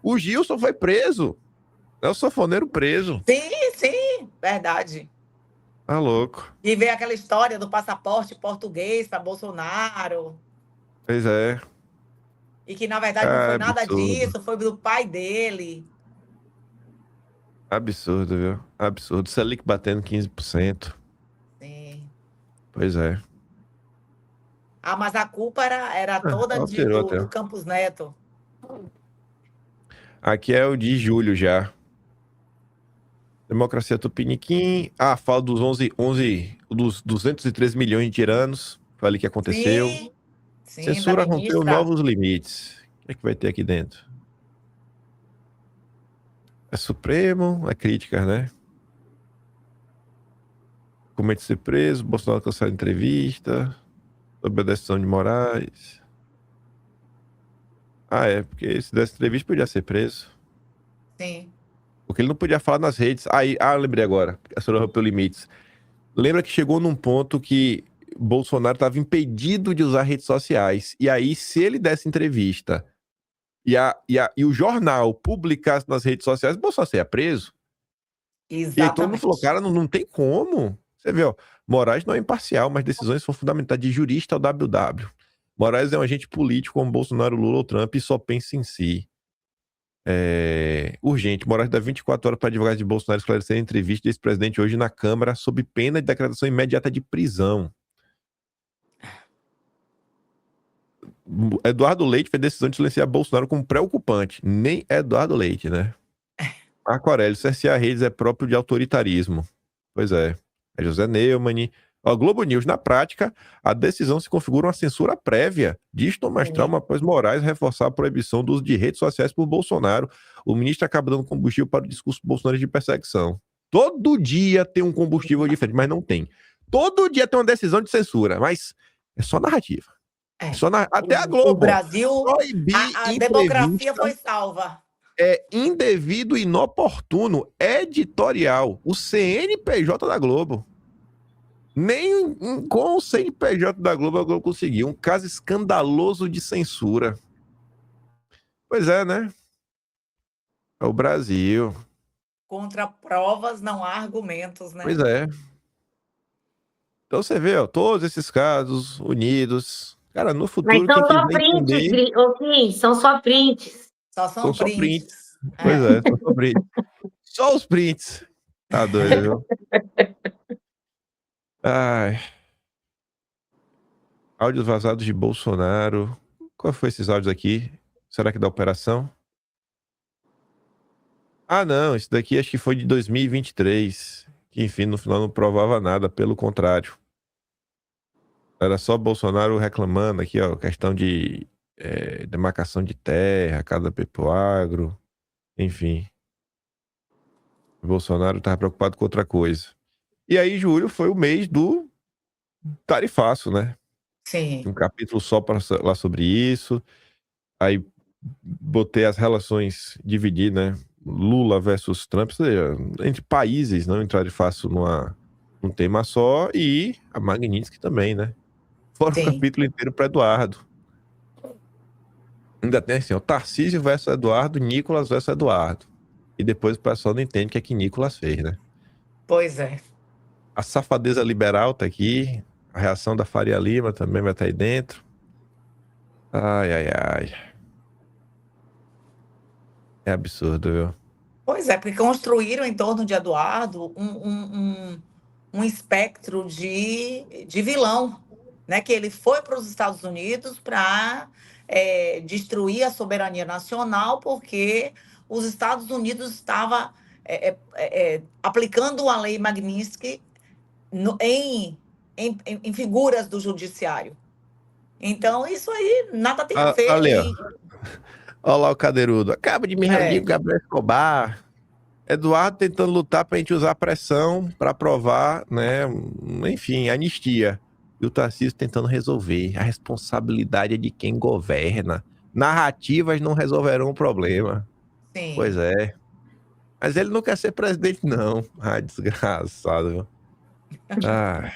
O Gilson foi preso. É o sanfoneiro preso. Sim, sim, verdade. Tá louco. E veio aquela história do passaporte português para Bolsonaro. Pois é. E que, na verdade, não foi nada Absurdo. disso, foi do pai dele. Absurdo, viu? Absurdo. Selic batendo 15%. Sim. Pois é. Mas a culpa era toda Alterou até. do Campos Neto. Aqui é o de julho já. Democracia Tupiniquim. Fala dos 11 dos 213 milhões de tiranos. Falei que aconteceu. Sim, sim, da Censura rompeu ministra. novos limites. O que é que vai ter aqui dentro? É Supremo, é críticas, né? Comete ser preso, Bolsonaro cancela entrevista, sobre a decisão de Moraes. Porque se desse entrevista podia ser preso. Sim, Porque ele não podia falar nas redes. Lembrei agora. A senhora rompeu limites. Lembra que chegou num ponto que Bolsonaro estava impedido de usar redes sociais. E aí, se ele desse entrevista e o jornal publicasse nas redes sociais, Bolsonaro seria preso. E aí todo mundo falou, exatamente. cara, não tem como. Você vê, ó, Moraes não é imparcial, mas decisões são fundamentais de jurista ao WW. Moraes é um agente político como Bolsonaro, Lula ou Trump e só pensa em si. Urgente. Moraes dá 24 horas para advogados de Bolsonaro esclarecer a entrevista desse presidente hoje na Câmara sob pena de decretação imediata de prisão. Eduardo Leite fez decisão de silenciar Bolsonaro como preocupante. Nem Eduardo Leite, né? Marco Aurélio, cercear redes é próprio de autoritarismo. Pois é. É José Neumann. Globo News, na prática, a decisão se configura uma censura prévia. Diz Tomás Trauma após Moraes reforçar a proibição do uso de redes sociais por Bolsonaro. O ministro acaba dando combustível para o discurso bolsonarista de perseguição. Todo dia tem um combustível diferente, mas não tem. Todo dia tem uma decisão de censura, mas é só narrativa. Até a Globo. O Brasil, proibir a democracia entrevista foi salva. é indevido e inoportuno editorial. O CNPJ da Globo. Nem com o CNPJ da Globo a Globo conseguiu. Um caso escandaloso de censura. Pois é, né? É o Brasil. Contra provas não há argumentos, né? Pois é. Então você vê, ó, todos esses casos unidos. Cara, no futuro, Mas são quem só quiser prints, entender, são só prints. Só são só prints. prints. Pois é, só prints. Só os prints. Tá doido, viu? Ai. Áudios vazados de Bolsonaro. Qual foi esses áudios aqui? Será que da operação? Ah, não. Esse daqui acho que foi de 2023. Que, enfim, no final não provava nada. Pelo contrário. Era só Bolsonaro reclamando aqui, ó. Questão de demarcação de terra, casa Pepoagro. Enfim. Bolsonaro estava preocupado com outra coisa. E aí, julho foi o mês do tarifaço, né? Sim. Um capítulo só para lá sobre isso. Aí botei as relações, dividir, né? Lula versus Trump, ou seja, entre países, não entrar de fácil num tema só, e a Magnitsky também, né? Fora o capítulo inteiro para Eduardo. Ainda tem assim, o Tarcísio versus Eduardo, Nicolas versus Eduardo. E depois o pessoal não entende o que é que Nicolas fez, né? Pois é. A safadeza liberal tá aqui, a reação da Faria Lima também vai estar aí dentro. Ai, ai, ai. É absurdo, viu? Pois é, porque construíram em torno de Eduardo um espectro de vilão, né? Que ele foi para os Estados Unidos para destruir a soberania nacional, porque os Estados Unidos estavam aplicando a lei Magnitsky em figuras do judiciário. Então, isso aí nada tem a ver. Olha lá o cadeirudo. Acaba de me reunir com o Gabriel Escobar. Eduardo tentando lutar para a gente usar pressão para aprovar, né? Enfim, anistia. E o Tarcísio tentando resolver. A responsabilidade é de quem governa. Narrativas não resolverão o problema. Sim. Pois é. Mas ele não quer ser presidente, não. Ai, desgraçado, viu? Ah.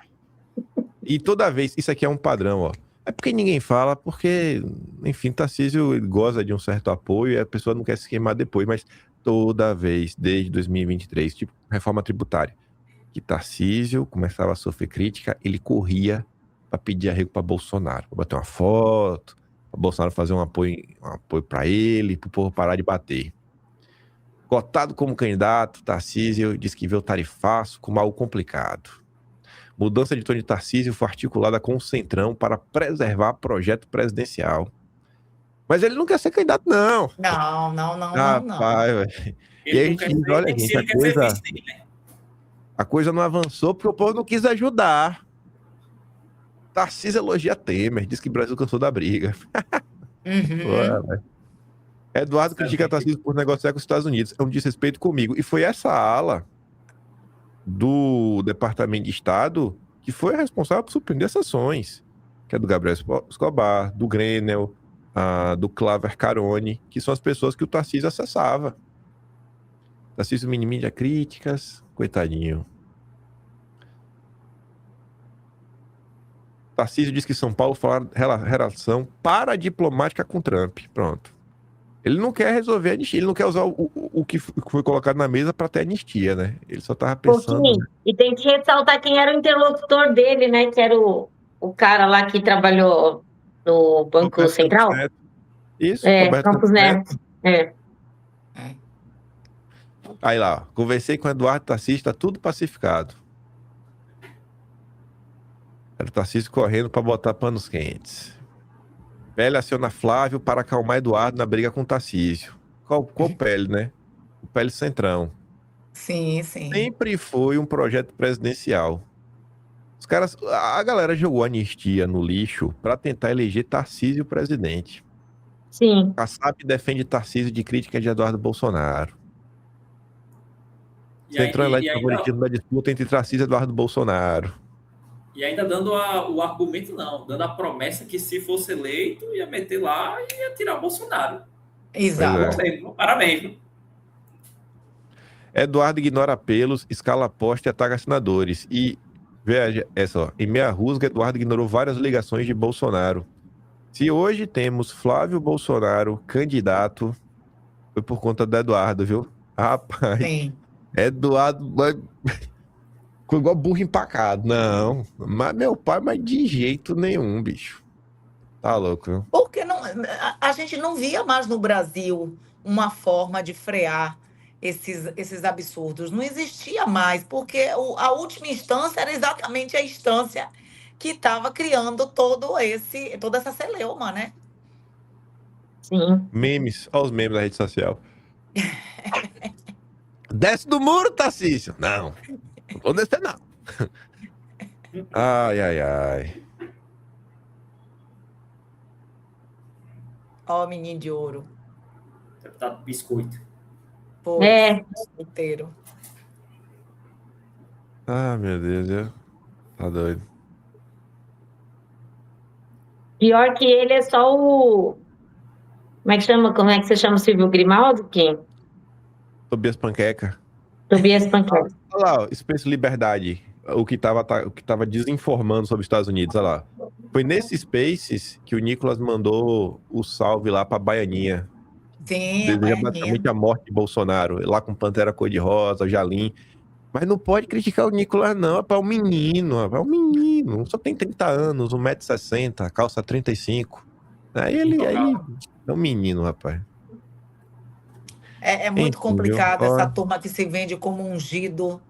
E toda vez, isso aqui é um padrão, ó. É porque ninguém fala, porque, enfim, Tarcísio goza de um certo apoio e a pessoa não quer se queimar depois, mas toda vez, desde 2023, tipo, reforma tributária, que Tarcísio começava a sofrer crítica, ele corria para pedir arrego para Bolsonaro, para bater uma foto, para Bolsonaro fazer um apoio para ele, para o povo parar de bater. Cotado como candidato, Tarcísio diz que vê o tarifaço como algo complicado. Mudança de tom de Tarcísio foi articulada com o Centrão para preservar projeto presidencial. Mas ele não quer ser candidato, não. Não. Rapaz, velho. E aí a gente diz, olha, gente, a coisa não avançou porque o povo não quis ajudar. Tarcísio elogia Temer, diz que o Brasil cansou da briga. Uhum. Eduardo critica Tarcísio por negociar com os Estados Unidos. É um desrespeito comigo. E foi essa ala do Departamento de Estado que foi responsável por suspender essas ações, que é do Gabriel Escobar, do Grenell, do Claver Carone, que são as pessoas que o Tarcísio acessava. Tarcísio minimiza críticas, coitadinho. Tarcísio diz que São Paulo foi relação paradiplomática com Trump. Pronto. Ele não quer resolver a anistia, ele não quer usar o que foi colocado na mesa para ter anistia, né? Ele só tava pensando... E tem que ressaltar quem era o interlocutor dele, né? Que era o cara lá que trabalhou no Banco Roberto Central. Campos Neto. Isso, Roberto Campos Neto. Aí lá, ó, conversei com o Eduardo Tarcísio, tá tudo pacificado. Era o Tarcísio correndo para botar panos quentes. Pele aciona Flávio para acalmar Eduardo na briga com o Tarcísio. Qual Pele, né? O Pele Centrão. Sim. Sempre foi um projeto presidencial. Os caras, a galera jogou anistia no lixo para tentar eleger Tarcísio presidente. Sim. Kassab defende Tarcísio de crítica de Eduardo Bolsonaro. Centrão elege favoritismo da disputa entre Tarcísio e Eduardo Bolsonaro. E ainda dando o argumento, não, dando a promessa que se fosse eleito, ia meter lá e ia tirar o Bolsonaro. Exato. Parabéns. Viu? Eduardo ignora apelos, escala poste e ataca assinadores. E, veja, em meia rusga, Eduardo ignorou várias ligações de Bolsonaro. Se hoje temos Flávio Bolsonaro, candidato, foi por conta do Eduardo, viu? Rapaz, Sim. Eduardo ficou igual burro empacado. Não, mas meu pai, mas de jeito nenhum, bicho. Tá louco, viu? Porque a gente não via mais no Brasil uma forma de frear esses absurdos. Não existia mais, porque a última instância era exatamente a instância que estava criando toda essa celeuma, né? Sim. Memes, olha os memes da rede social. Desce do muro, Tarcísio. Não vou descer, não. Ai. Ó, o menino de ouro. Deputado Biscoito. Pô, solteiro. Meu Deus, tá doido. Pior que ele é só o... Como é que você chama o Silvio Grimaldo? Quem? Tobias Panqueca. Tobias Panqueca. Olha lá, Space Liberdade, o que tava desinformando sobre os Estados Unidos, olha lá. Foi nesse Spaces que o Nicolas mandou o salve lá pra Baianinha. Sim, Deseja basicamente a morte de Bolsonaro, lá com Pantera Cor-de-Rosa, Jalim. Mas não pode criticar o Nicolas, não. É um menino, é um menino. Só tem 30 anos, 1,60 m, calça 35. Aí ele é um menino, rapaz. É muito Enfim, complicado viu? essa turma que se vende como ungido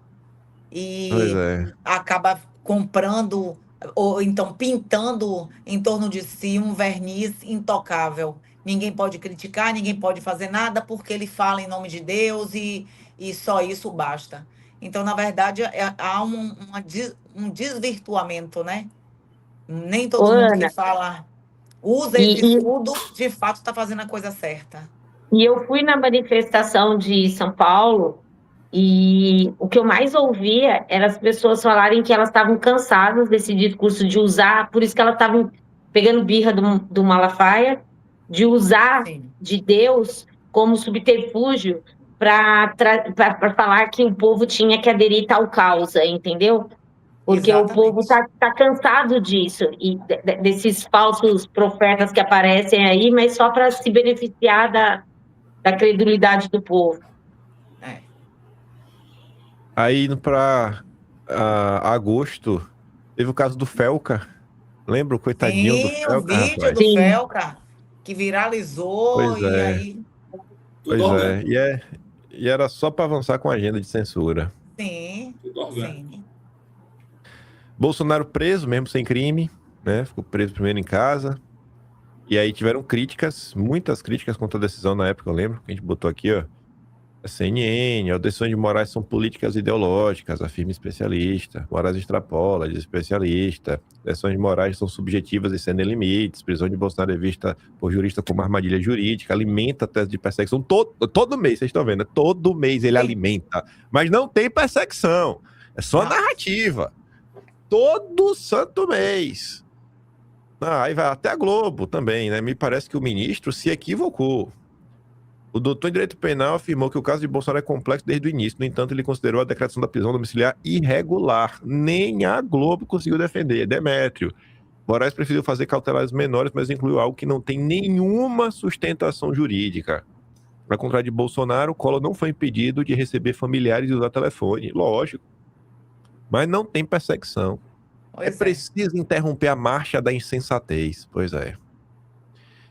e Pois é. acaba comprando ou então pintando em torno de si um verniz intocável. Ninguém pode criticar, ninguém pode fazer nada porque ele fala em nome de Deus e só isso basta. Então, na verdade, há um desvirtuamento, né? Nem todo mundo que Ana, fala, usa esse escudo, de fato está fazendo a coisa certa. E eu fui na manifestação de São Paulo e o que eu mais ouvia era as pessoas falarem que elas estavam cansadas desse discurso de usar, por isso que elas estavam pegando birra do Malafaia, de usar Sim. de Deus como subterfúgio para falar que o povo tinha que aderir tal causa, entendeu? Porque o povo Exatamente. tá cansado disso, e desses falsos profetas que aparecem aí, mas só para se beneficiar da credulidade do povo. Aí indo pra agosto, teve o caso do Felca. Lembra o coitadinho do Sim, o Felca, vídeo rapaz? do Felca, que viralizou Pois e é. aí... Pois é. E era só para avançar com a agenda de censura. Sim, sim. Bolsonaro preso, mesmo sem crime, né? Ficou preso primeiro em casa. E aí tiveram críticas, muitas críticas contra a decisão na época, eu lembro, que a gente botou aqui, ó. A CNN, as decisões de Moraes são políticas ideológicas, afirma especialista. Moraes extrapola, diz especialista. Decisões de Moraes são subjetivas e sem limites. Prisão de Bolsonaro é vista por jurista como armadilha jurídica. Alimenta a tese de perseguição. Todo mês, vocês estão vendo, todo mês ele alimenta. Mas não tem perseguição. É só narrativa. Todo santo mês. Aí vai até a Globo também, né? Me parece que o ministro se equivocou. O doutor em Direito Penal afirmou que o caso de Bolsonaro é complexo desde o início. No entanto, ele considerou a decretação da prisão domiciliar irregular. Nem a Globo conseguiu defender. Demétrio. Moraes preferiu fazer cautelares menores, mas incluiu algo que não tem nenhuma sustentação jurídica. Ao contrário de Bolsonaro, o Collor não foi impedido de receber familiares e usar telefone. Lógico. Mas não tem perseguição. É preciso interromper a marcha da insensatez. Pois é.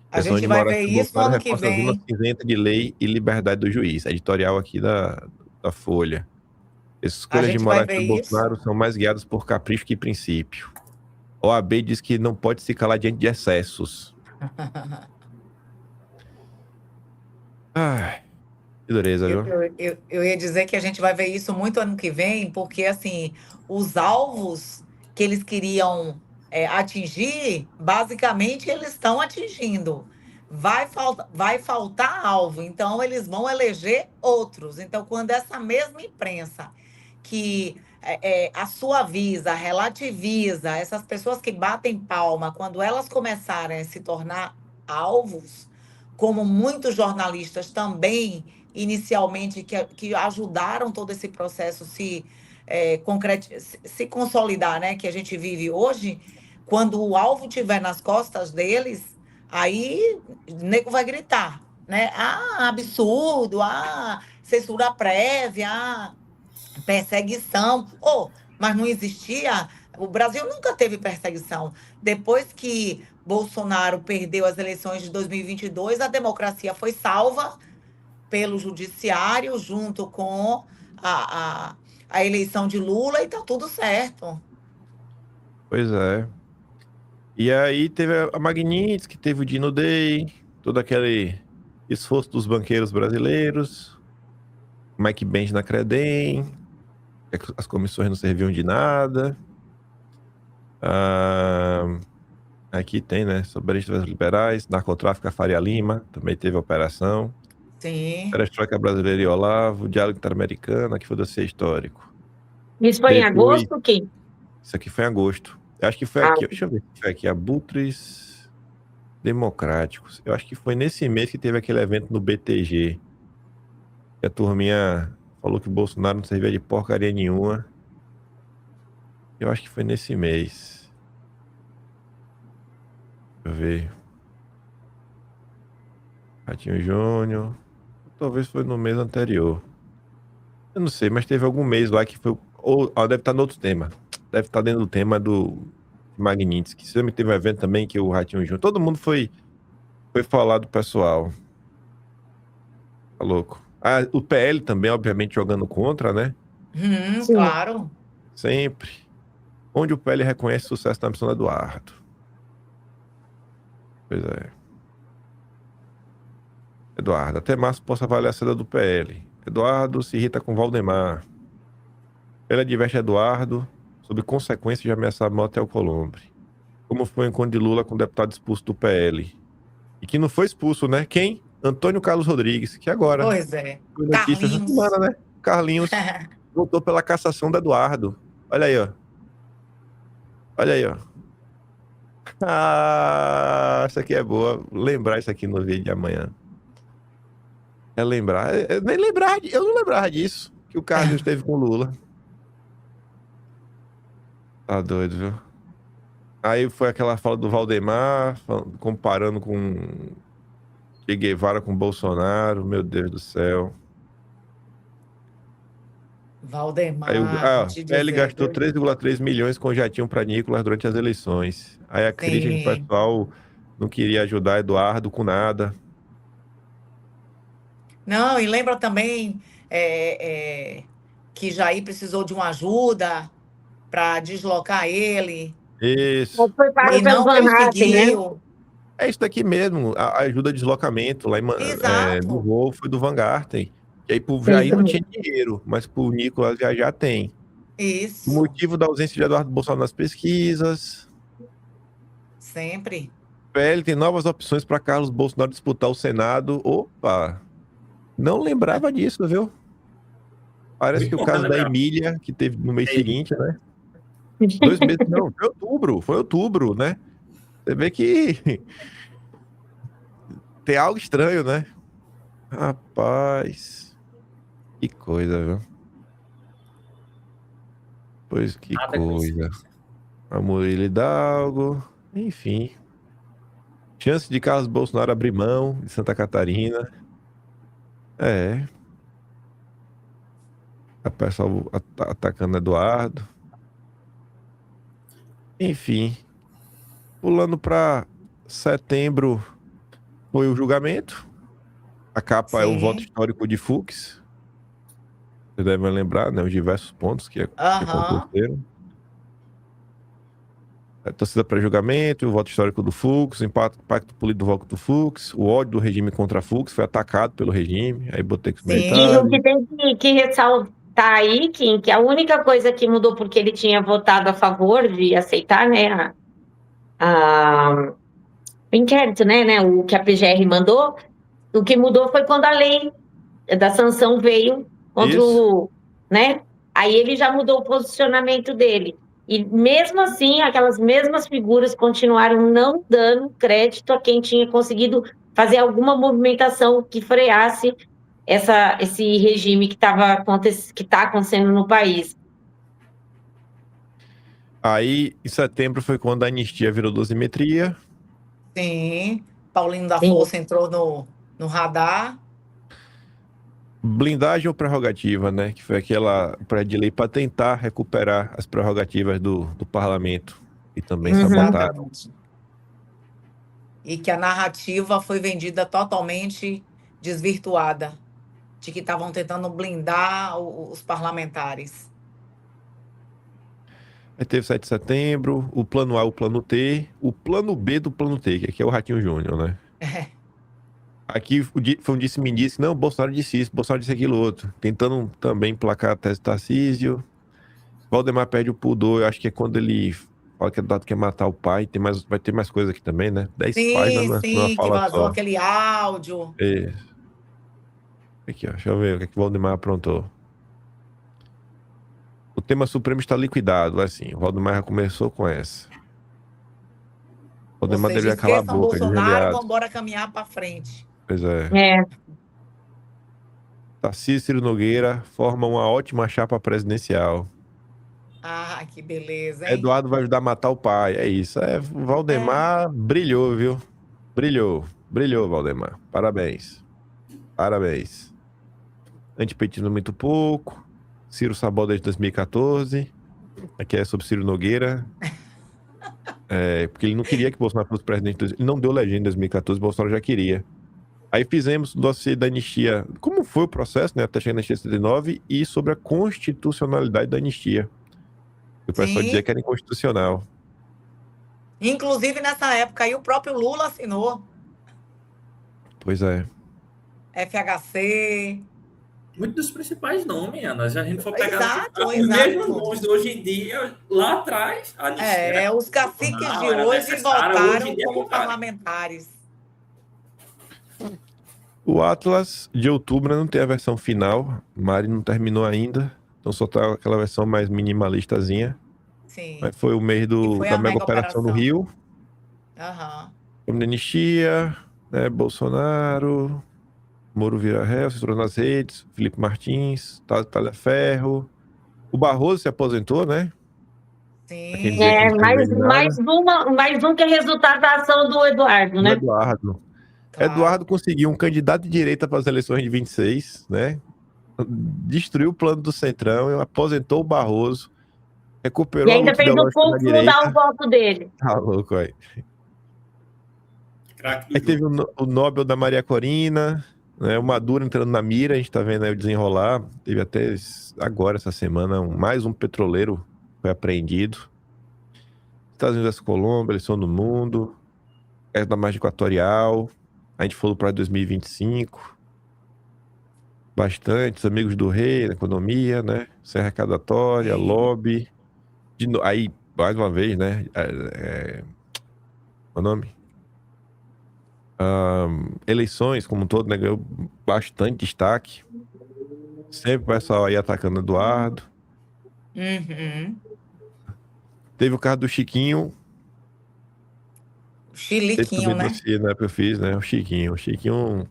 A gente vai ver isso ano que vem. Cinzenta de lei e liberdade do juiz. Editorial aqui da Folha. Escolhas de Moraes e Bolsonaro são mais guiadas por capricho que princípio. OAB diz que não pode se calar diante de excessos. Ai, que dureza, viu? Eu ia dizer que a gente vai ver isso muito ano que vem, porque, assim, os alvos que eles queriam atingir, basicamente, eles estão atingindo. Vai faltar alvo, então eles vão eleger outros. Então, quando essa mesma imprensa que a suaviza, relativiza, essas pessoas que batem palma, quando elas começarem a se tornar alvos, como muitos jornalistas também, inicialmente, que ajudaram todo esse processo se consolidar, né? Que a gente vive hoje, quando o alvo estiver nas costas deles, aí o nego vai gritar, né? Ah, absurdo, ah, censura prévia, ah, perseguição. Mas não existia. O Brasil nunca teve perseguição. Depois que Bolsonaro perdeu as eleições de 2022, a democracia foi salva pelo judiciário, junto com a, a, a eleição de Lula, e está tudo certo. Pois é. E aí teve a Magnitsky, teve o Dino Day, todo aquele esforço dos banqueiros brasileiros, Mike Benz na Credem, as comissões não serviam de nada. Aqui tem, né? Soberanistas liberais, narcotráfico, a Faria Lima, também teve operação. Sim. Perestroika brasileira e Olavo, diálogo interamericano, aqui foi dossiê histórico. Isso foi em agosto, Kim? Isso aqui foi em agosto. Eu acho que foi aqui, deixa eu ver, foi aqui, Abutres Democráticos. Eu acho que foi nesse mês que teve aquele evento no BTG. Que a turminha falou que o Bolsonaro não servia de porcaria nenhuma. Eu acho que foi nesse mês. Deixa eu ver. Ratinho Júnior. Talvez foi no mês anterior. Eu não sei, mas teve algum mês lá que foi... Ou deve estar no outro tema. Deve estar dentro do tema do Magnitsky. Se também teve um evento também que o Ratinho Júnior... Todo mundo foi falar do pessoal. Tá louco. O PL também, obviamente, jogando contra, né? Claro. Sempre. Onde o PL reconhece o sucesso da missão do Eduardo. Pois é. Eduardo, até março posso avaliar a saída do PL. Eduardo se irrita com Valdemar. Ele adverte Eduardo sobre consequências de ameaçar a morte ao Colombre. Como foi o encontro de Lula com o deputado expulso do PL. E que não foi expulso, né? Quem? Antônio Carlos Rodrigues, que agora... Pois é. Foi notícia essa semana, né? Carlinhos voltou pela cassação do Eduardo. Olha aí, ó. Olha aí, ó. Isso aqui é boa. Lembrar isso aqui no vídeo de amanhã. É lembrar. Eu não lembrava disso. Que o Carlos esteve com o Lula. Tá doido, viu? Aí foi aquela fala do Valdemar, comparando com Che Guevara com Bolsonaro. Meu Deus do céu. Valdemar. Aí, ele gastou 3,3 milhões com jatinho para Nicolas durante as eleições. Aí a crítica que o pessoal não queria ajudar Eduardo com nada. Não, e lembra também que Jair precisou de uma ajuda para deslocar ele. Isso. Foi pago E não conseguiu. Né? É isso daqui mesmo, a ajuda de deslocamento lá no voo foi do Van Garten. E aí pro Jair não tinha dinheiro, mas pro Nicolas já tem. Isso. O motivo da ausência de Eduardo Bolsonaro nas pesquisas. Sempre. O PL tem novas opções para Carlos Bolsonaro disputar o Senado. Opa! Não lembrava disso, viu? Parece que o caso da Emília, que teve no mês seguinte, né? 2 meses, não, foi outubro, né? Você vê que tem algo estranho, né? Rapaz, que coisa, viu? Pois que coisa. A Murilo Hidalgo, enfim. Chance de Carlos Bolsonaro abrir mão de Santa Catarina. A pessoa atacando Eduardo. Enfim. Pulando para setembro foi o julgamento. A capa é o voto histórico de Fux. Vocês devem lembrar, né? Os diversos pontos que aconteceram. A torcida para julgamento, o voto histórico do Fux, o impacto político do voto do Fux, o ódio do regime contra Fux, foi atacado pelo regime, aí botei que E o que tem que ressaltar aí, Kim, que a única coisa que mudou porque ele tinha votado a favor de aceitar, né, o inquérito, né, o que a PGR mandou, o que mudou foi quando a lei da sanção veio contra o, né, Aí ele já mudou o posicionamento dele. E mesmo assim, aquelas mesmas figuras continuaram não dando crédito a quem tinha conseguido fazer alguma movimentação que freasse esse regime que está acontecendo no país. Aí, em setembro, foi quando a anistia virou dosimetria. Sim. Paulinho da Sim. Força entrou no radar. Blindagem ou prerrogativa, né? Que foi aquela projeto de lei para tentar recuperar as prerrogativas do parlamento. E também sabotar. Exatamente. E que a narrativa foi vendida totalmente desvirtuada, de que estavam tentando blindar os parlamentares. Aí teve 7 de setembro, o plano A, o plano T, o plano B do plano T, que aqui é o Ratinho Júnior, né? Aqui foi um disse-me-disse, não, Bolsonaro disse isso, Bolsonaro disse aquilo outro. Tentando também emplacar a tese Tarcísio. Valdemar perde o pudor, eu acho que é quando ele fala que o dado quer matar o pai. Vai ter mais coisa aqui também, né? 10 páginas numa Sim, que fala vazou só. aquele áudio. Isso. Aqui, ó, deixa eu ver o que é que o Valdemar aprontou. O tema supremo está liquidado, assim. O Valdemar já começou com essa. O Valdemar Vocês deveria calar a esqueçam boca, Bolsonaro e desviado. vamos embora caminhar para frente. Pois é. É. Tarcísio e Ciro Nogueira formam uma ótima chapa presidencial. Ah, que beleza, hein? Eduardo vai ajudar a matar o pai. É isso. O Valdemar brilhou, viu? Brilhou, Valdemar. Parabéns. Antipetismo muito pouco. Ciro Sabó desde 2014. Aqui é sobre Ciro Nogueira. Porque ele não queria que Bolsonaro fosse presidente. Ele não deu legenda em 2014, Bolsonaro já queria. Aí fizemos o dossiê da anistia. Como foi o processo, né? Até chegar na anistia 79 e sobre a constitucionalidade da anistia. O pessoal dizia que era inconstitucional. Inclusive, nessa época aí, o próprio Lula assinou. Pois é. FHC. Muitos dos principais nomes, Ana. Se a gente for pegar Exato, os mesmos nomes de hoje em dia, lá atrás, a anistia Os caciques de era hoje necessária, voltaram hoje em dia é como contrário. parlamentares. O Atlas de outubro não tem a versão final. Mari não terminou ainda. Então só tá aquela versão mais minimalistazinha. Sim. Mas foi o mês foi da a mega operação no Rio. Aham. Anistia, né? Bolsonaro, Moro vira réu, se tornou nas redes, Felipe Martins, Talhaferro. O Barroso se aposentou, né? Sim. Pra quem dizia que não servia de nada. Mais um que é resultado da ação do Eduardo, né? Eduardo. Claro. Eduardo conseguiu um candidato de direita para as eleições de 26, né? Destruiu o plano do Centrão, aposentou o Barroso, recuperou E ainda a luta fez o ideológica povo na mudar direita. o voto dele. Tá louco, aí. Craque Aí do teve jogo. o Nobel da Maria Corina, né? O Maduro entrando na mira, a gente tá vendo aí o desenrolar. Teve até agora, essa semana, mais um petroleiro foi apreendido. Estados Unidos, Colômbia, eleição do mundo, da margem equatorial. A gente falou para 2025. Bastante, os amigos do rei, na economia, né? Serra arrecadatória, Sim. lobby. Aí, mais uma vez, né? Qual é o nome? Eleições, como um todo, né? Ganhou bastante destaque. Sempre o pessoal aí atacando Eduardo. Uhum. Teve o caso do Chiquinho. Chiliquinho, né? Dossiê, né, que eu fiz, né? O Chiquinho. O Chiquinho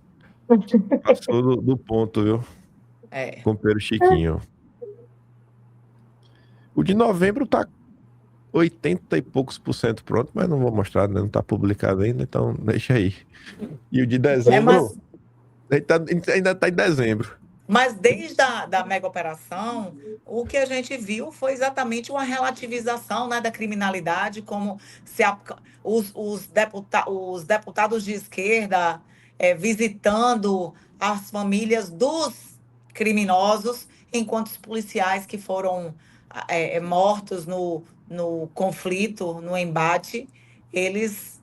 passou do ponto, viu? Companheiro Chiquinho. O de novembro tá 80 e poucos % pronto, mas não vou mostrar, né? Não tá publicado ainda, então deixa aí. E o de dezembro, ainda tá em dezembro. Mas desde da mega operação, o que a gente viu foi exatamente uma relativização, né, da criminalidade, como se os deputados de esquerda visitando as famílias dos criminosos, enquanto os policiais que foram mortos no conflito, no embate, eles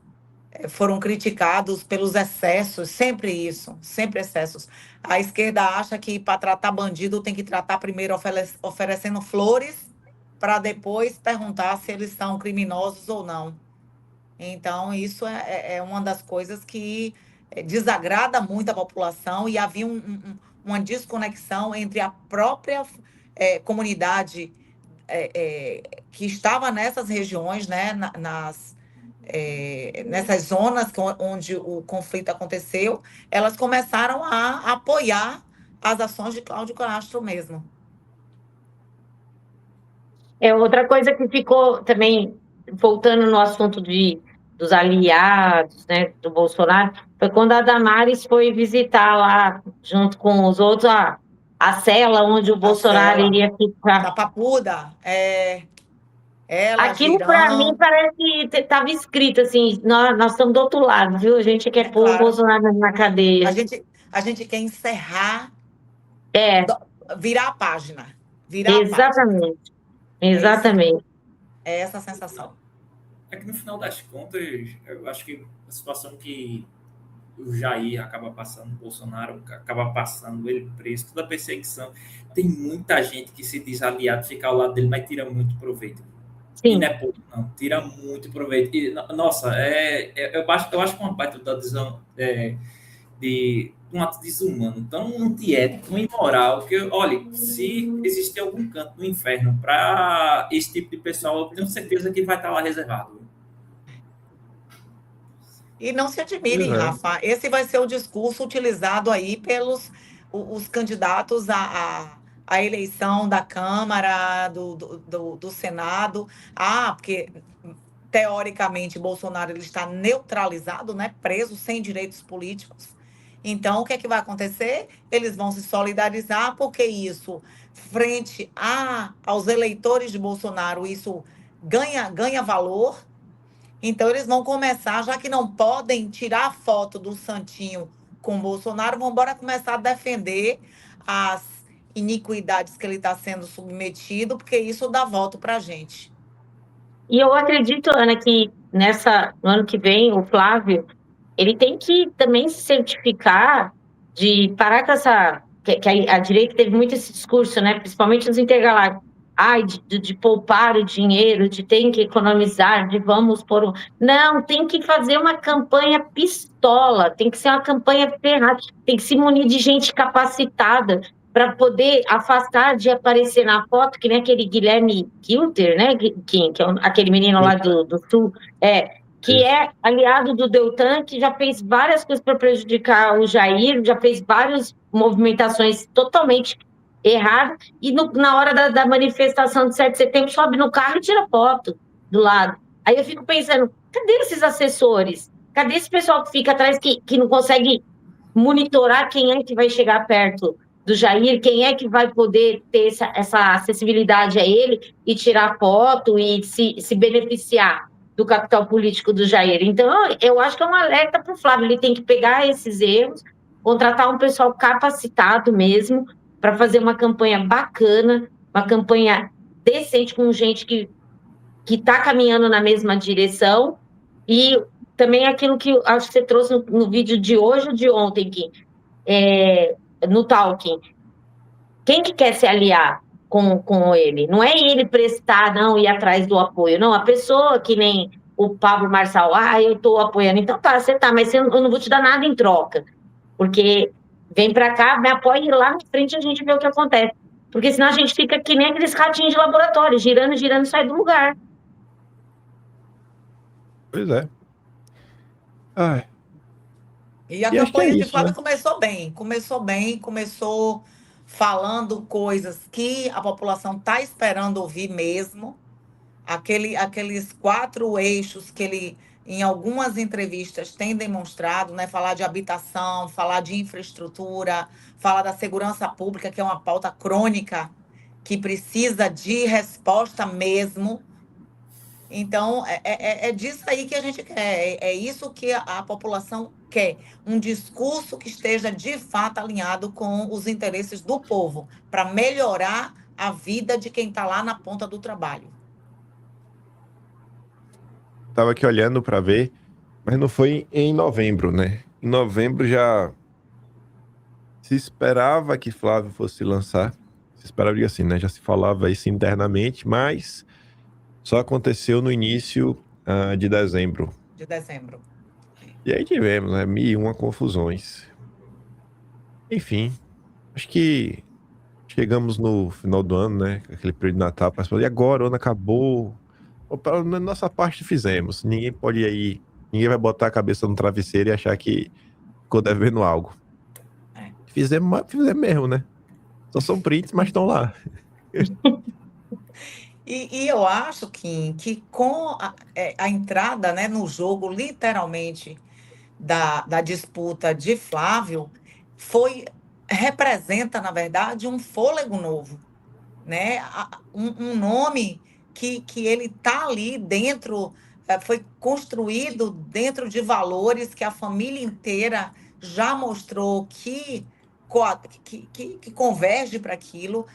foram criticados pelos excessos, sempre isso, sempre excessos. A esquerda acha que para tratar bandido tem que tratar primeiro oferecendo flores para depois perguntar se eles são criminosos ou não. Então, isso é uma das coisas que desagrada muito a população e havia uma desconexão entre a própria comunidade que estava nessas regiões, né, nessas zonas onde o conflito aconteceu, elas começaram a apoiar as ações de Cláudio Castro mesmo. Outra coisa que ficou também, voltando no assunto dos aliados, né, do Bolsonaro, foi quando a Damares foi visitar lá, junto com os outros, a cela onde o Bolsonaro iria Da ficar. Papuda, ela, Aquilo, para mim, Girão, parece que estava escrito assim: nós estamos do outro lado, viu? A gente quer pôr o claro. Bolsonaro na cadeia. A gente quer encerrar, virar a página. Virar a página. Exatamente. Exatamente. É essa a sensação. É que no final das contas, eu acho que a situação que o Jair acaba passando, o Bolsonaro acaba passando, ele preso, toda a perseguição, tem muita gente que se diz aliado, fica ao lado dele, mas tira muito proveito. Sim. E não é pouco, não, tira muito proveito. E, nossa, eu acho que uma baita da visão de um ato desumano, tão antiético, tão imoral, que, olha, se existir algum canto no inferno para esse tipo de pessoal, eu tenho certeza que vai estar lá reservado. E não se admirem, Rafa, esse vai ser o discurso utilizado aí pelos os candidatos à eleição da Câmara, do Senado. Porque, teoricamente, Bolsonaro ele está neutralizado, né, preso, sem direitos políticos. Então, o que é que vai acontecer? Eles vão se solidarizar, porque isso, frente aos eleitores de Bolsonaro, isso ganha valor. Então, eles vão começar, já que não podem tirar a foto do Santinho com o Bolsonaro, vão embora começar a defender as iniquidades que ele está sendo submetido, porque isso dá voto para a gente. E eu acredito, Ana, que no ano que vem, o Flávio, ele tem que também se certificar de parar com essa... Que a direita teve muito esse discurso, né? Principalmente nos intergalácticos. De poupar o dinheiro, de tem que economizar, de vamos por Não, tem que fazer uma campanha pistola, tem que ser uma campanha ferrada, tem que se munir de gente capacitada para poder afastar de aparecer na foto, que nem aquele Guilherme Kilter, né? Que é aquele menino lá do Sul, que é aliado do Deltan, que já fez várias coisas para prejudicar o Jair, já fez várias movimentações totalmente erradas, e na hora da manifestação de 7 de setembro, sobe no carro e tira foto do lado. Aí eu fico pensando, cadê esses assessores? Cadê esse pessoal que fica atrás, que não consegue monitorar quem é que vai chegar perto do Jair, quem é que vai poder ter essa acessibilidade a ele e tirar foto e se beneficiar do capital político do Jair? Então, eu acho que é um alerta para o Flávio, ele tem que pegar esses erros, contratar um pessoal capacitado mesmo, para fazer uma campanha bacana, uma campanha decente, com gente que está caminhando na mesma direção, e também aquilo que acho que você trouxe no vídeo de hoje ou de ontem, Gui, no Talking. Quem que quer se aliar com ele? Não é ele prestar, não, ir atrás do apoio, não. A pessoa que nem o Pablo Marçal, eu estou apoiando, então você tá, mas eu não vou te dar nada em troca, porque vem para cá, me apoia e lá na frente a gente vê o que acontece. Porque senão a gente fica que nem aqueles ratinhos de laboratório, girando, girando, sai do lugar. Pois é. Ai. E a campanha de Flávio começou falando coisas que a população está esperando ouvir mesmo. Aqueles 4 eixos que ele, em algumas entrevistas, tem demonstrado, né? Falar de habitação, falar de infraestrutura, falar da segurança pública, que é uma pauta crônica, que precisa de resposta mesmo. Então, é disso aí que a gente quer, é isso que a população quer, um discurso que esteja, de fato, alinhado com os interesses do povo, para melhorar a vida de quem está lá na ponta do trabalho. Tava aqui olhando para ver, mas não foi em novembro, né? Em novembro já se esperava que Flávio fosse lançar, se esperava assim, né? Já se falava isso internamente, mas só aconteceu no início de dezembro. E aí tivemos, né? 1001 confusões. Enfim, Acho que chegamos no final do ano, né? Aquele período de Natal, parece, e agora o ano acabou. Opa, na nossa parte fizemos. Ninguém pode ir aí. Ninguém vai botar a cabeça no travesseiro e achar que ficou devendo algo. Fizemos mesmo, né? Só são prints, mas estão lá. E eu acho, Kim, que com a entrada, né, no jogo, literalmente, da disputa de Flávio, representa, na verdade, um fôlego novo, né? Um nome que ele está ali dentro, foi construído dentro de valores que a família inteira já mostrou que converge para aquilo.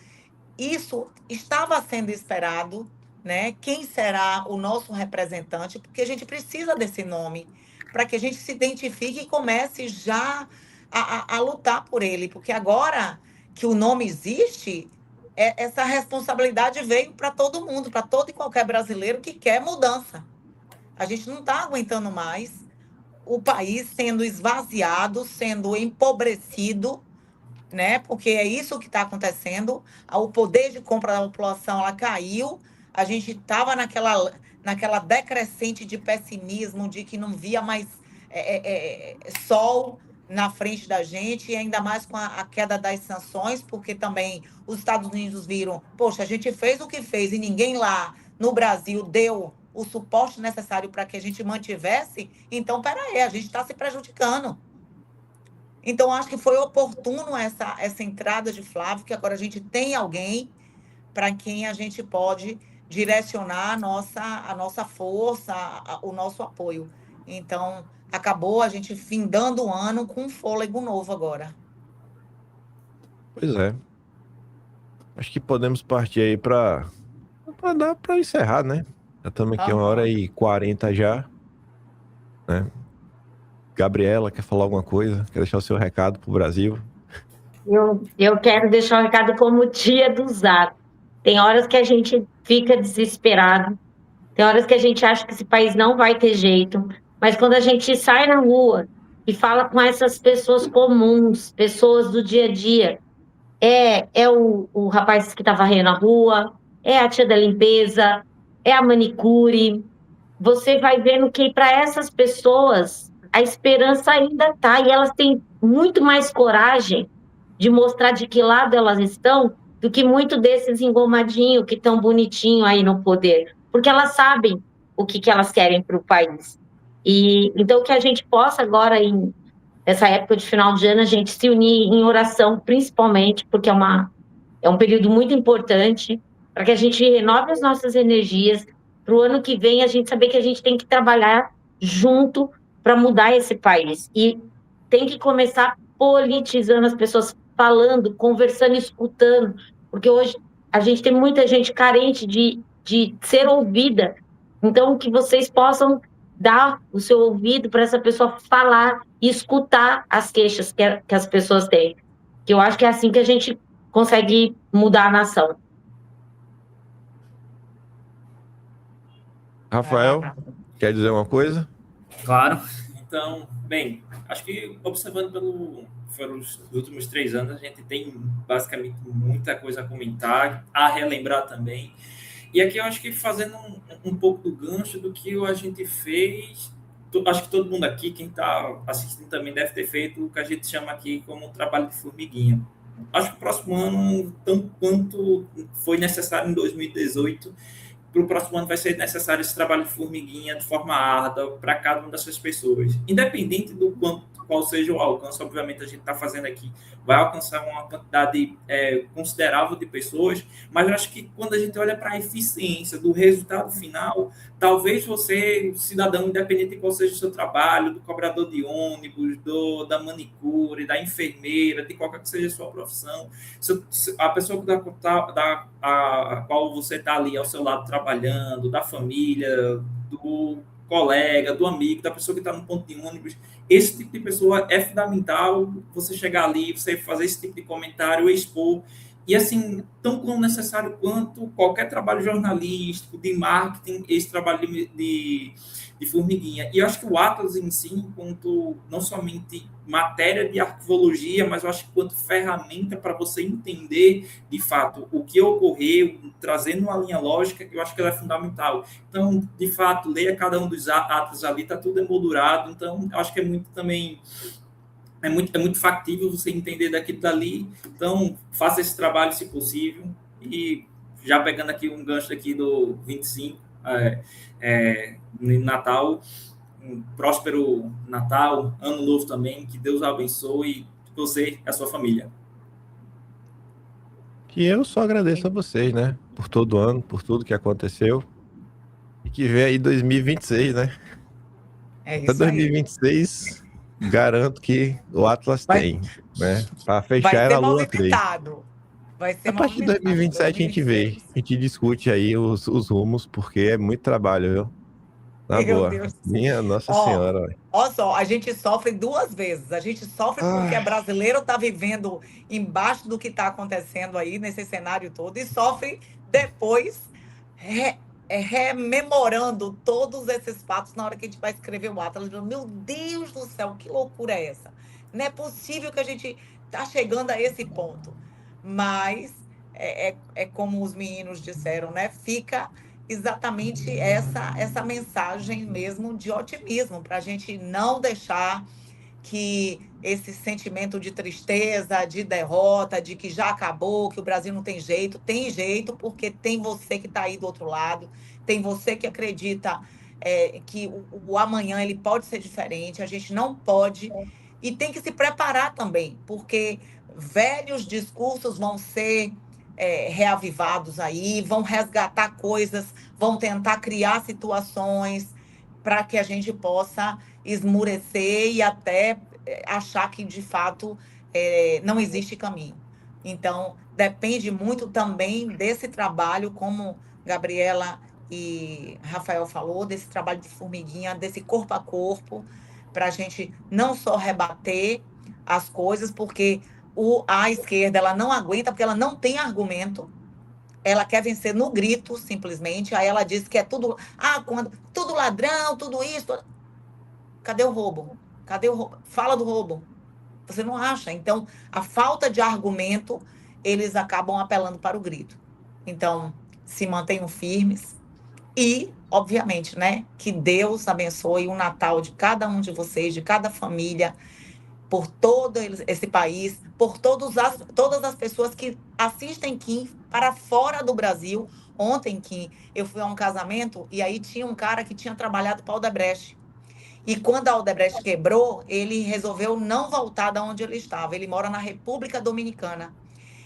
Isso estava sendo esperado, né? Quem será o nosso representante? Porque a gente precisa desse nome para que a gente se identifique e comece já a lutar por ele, porque agora que o nome existe, essa responsabilidade veio para todo mundo, para todo e qualquer brasileiro que quer mudança. A gente não está aguentando mais o país sendo esvaziado, sendo empobrecido, né? Porque é isso que está acontecendo. O poder de compra da população ela caiu. A gente estava naquela decrescente de pessimismo, de que não via mais sol na frente da gente, e ainda mais com a queda das sanções, porque também os Estados Unidos viram, poxa, a gente fez o que fez e ninguém lá no Brasil deu o suporte necessário para que a gente mantivesse, então, peraí, a gente está se prejudicando. Então, acho que foi oportuno essa entrada de Flávio, que agora a gente tem alguém para quem a gente pode direcionar a nossa força, o nosso apoio. Então, acabou a gente findando o ano com um fôlego novo agora. Pois é. Acho que podemos partir aí para dar para encerrar, né? Já estamos aqui 1h40 já, né? Gabriela, quer falar alguma coisa? Quer deixar o seu recado pro Brasil? Eu quero deixar um recado como Tia do Zap. Tem horas que a gente fica desesperado, tem horas que a gente acha que esse país não vai ter jeito, mas quando a gente sai na rua e fala com essas pessoas comuns, pessoas do dia a dia, é o rapaz que está varrendo a rua, é a tia da limpeza, é a manicure. Você vai vendo que para essas pessoas a esperança ainda está, e elas têm muito mais coragem de mostrar de que lado elas estão do que muito desses engomadinhos que estão bonitinho aí no poder, porque elas sabem o que elas querem para o país. E então que a gente possa agora, nessa época de final de ano, a gente se unir em oração, principalmente, porque é um período muito importante para que a gente renove as nossas energias para o ano que vem, a gente saber que a gente tem que trabalhar junto para mudar esse país. E tem que começar politizando as pessoas, falando, conversando, escutando, porque hoje a gente tem muita gente carente de ser ouvida. Então, que vocês possam dar o seu ouvido para essa pessoa falar e escutar as queixas que as pessoas têm. Que eu acho que é assim que a gente consegue mudar a nação. Rafael, quer dizer uma coisa? Claro. Então, bem, acho que observando pelos últimos 3 anos, a gente tem basicamente muita coisa a comentar, a relembrar também. E aqui eu acho que fazendo um pouco do gancho do que a gente fez, acho que todo mundo aqui, quem está assistindo também deve ter feito o que a gente chama aqui como um trabalho de formiguinha. Acho que o próximo ano, tanto quanto foi necessário em 2018, para o próximo ano vai ser necessário esse trabalho de formiguinha de forma árdua para cada uma dessas pessoas. Independente do qual seja o alcance, obviamente a gente está fazendo aqui, vai alcançar uma quantidade considerável de pessoas, mas eu acho que quando a gente olha para a eficiência do resultado final, talvez você, cidadão, independente de qual seja o seu trabalho, do cobrador de ônibus, da manicure, da enfermeira, de qualquer que seja a sua profissão, a pessoa a qual você está ali ao seu lado trabalhando, da família, do colega, do amigo, da pessoa que está no ponto de ônibus, esse tipo de pessoa é fundamental você chegar ali, você fazer esse tipo de comentário, expor E, assim, tão como necessário quanto qualquer trabalho jornalístico, de marketing, esse trabalho de formiguinha. E eu acho que o Atlas em si, enquanto não somente matéria de arquivologia, mas eu acho que quanto ferramenta para você entender, de fato, o que ocorreu, trazendo uma linha lógica, eu acho que ela é fundamental. Então, de fato, leia cada um dos Atlas ali, está tudo emoldurado. Então, eu acho que é muito também... É muito factível você entender daquilo dali. Então, faça esse trabalho, se possível. E já pegando aqui um gancho aqui do 25, no Natal, um próspero Natal, Ano Novo também, que Deus abençoe você e a sua família. Que eu só agradeço a vocês, né? Por todo ano, por tudo que aconteceu. E que vem aí 2026, né? É Até isso aí. 2026, garanto que o Atlas tem, né? Para Vai fechar ser a Lua 3. movimentado. Vai ser A partir de movimentado. 2027 a gente vê, 2026. a gente discute aí os rumos, porque é muito trabalho, viu? Na Meu boa. Deus. Minha Nossa Ó, Senhora. Velho. ó só, a gente sofre duas vezes. A gente sofre porque Ai. brasileiro está vivendo embaixo do que está acontecendo aí nesse cenário todo e sofre depois rememorando todos esses fatos na hora que a gente vai escrever o Atlas. Meu Deus do céu, que loucura é essa? Não é possível que a gente está chegando a esse ponto. Mas é como os meninos disseram, né? Fica exatamente essa mensagem mesmo de otimismo, para a gente não deixar que esse sentimento de tristeza, de derrota, de que já acabou, que o Brasil não tem jeito, porque tem você que está aí do outro lado, tem você que acredita que o amanhã ele pode ser diferente, a gente não pode, e tem que se preparar também, porque velhos discursos vão ser reavivados aí, vão resgatar coisas, vão tentar criar situações para que a gente possa esmurecer e até achar que, de fato, não existe caminho. Então, depende muito também desse trabalho, como Gabriela e Rafael falou, desse trabalho de formiguinha, desse corpo a corpo, para a gente não só rebater as coisas, porque a esquerda ela não aguenta, porque ela não tem argumento, ela quer vencer no grito, simplesmente. Aí ela diz que é tudo, tudo ladrão, tudo isso. Cadê o roubo? Cadê o roubo? Fala do roubo. Você não acha? Então, a falta de argumento, eles acabam apelando para o grito. Então, se mantenham firmes e, obviamente, né, que Deus abençoe o Natal de cada um de vocês, de cada família, por todo esse país, por todas as pessoas que assistem Kim para fora do Brasil. Ontem, Kim, eu fui a um casamento e aí tinha um cara que tinha trabalhado para a Odebrecht. E quando a Odebrecht quebrou, ele resolveu não voltar de onde ele estava. Ele mora na República Dominicana.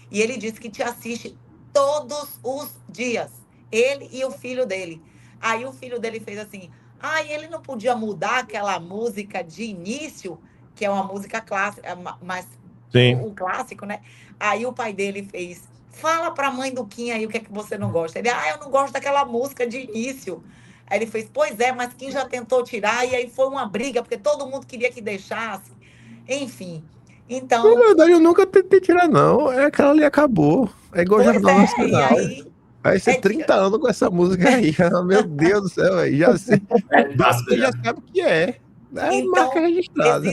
E ele disse que te assiste todos os dias. Ele e o filho dele. Aí o filho dele fez assim, ele não podia mudar aquela música de início, que é uma música clássica, mas o clássico, né? Aí o pai dele fez, fala para a mãe do Kim aí o que é que você não gosta. Ele, eu não gosto daquela música de início. Aí ele fez, pois é, mas Kim já tentou tirar, e aí foi uma briga, porque todo mundo queria que deixasse. Enfim, então... Na verdade, eu nunca tentei tirar, não. É aquela ali acabou. É igual Jornal Nacional. Vai ser 30 anos com essa música aí. Meu Deus do céu, véio. Já sei. Você já sabe o que é. Então, marca registrada.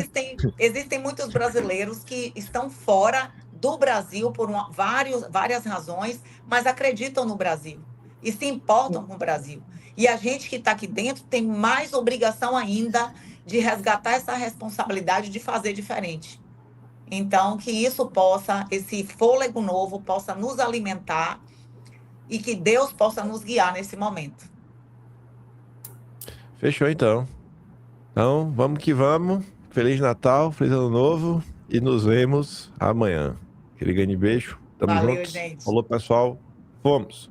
Existem muitos brasileiros que estão fora do Brasil por várias razões, mas acreditam no Brasil e se importam com o Brasil. E a gente que está aqui dentro tem mais obrigação ainda de resgatar essa responsabilidade de fazer diferente. Então, que isso possa, esse fôlego novo possa nos alimentar e que Deus possa nos guiar nesse momento. Fechou, então. Então, vamos que vamos. Feliz Natal, Feliz Ano Novo e nos vemos amanhã. Aquele grande beijo. Tamo Valeu, juntos. gente. Falou, pessoal. Fomos.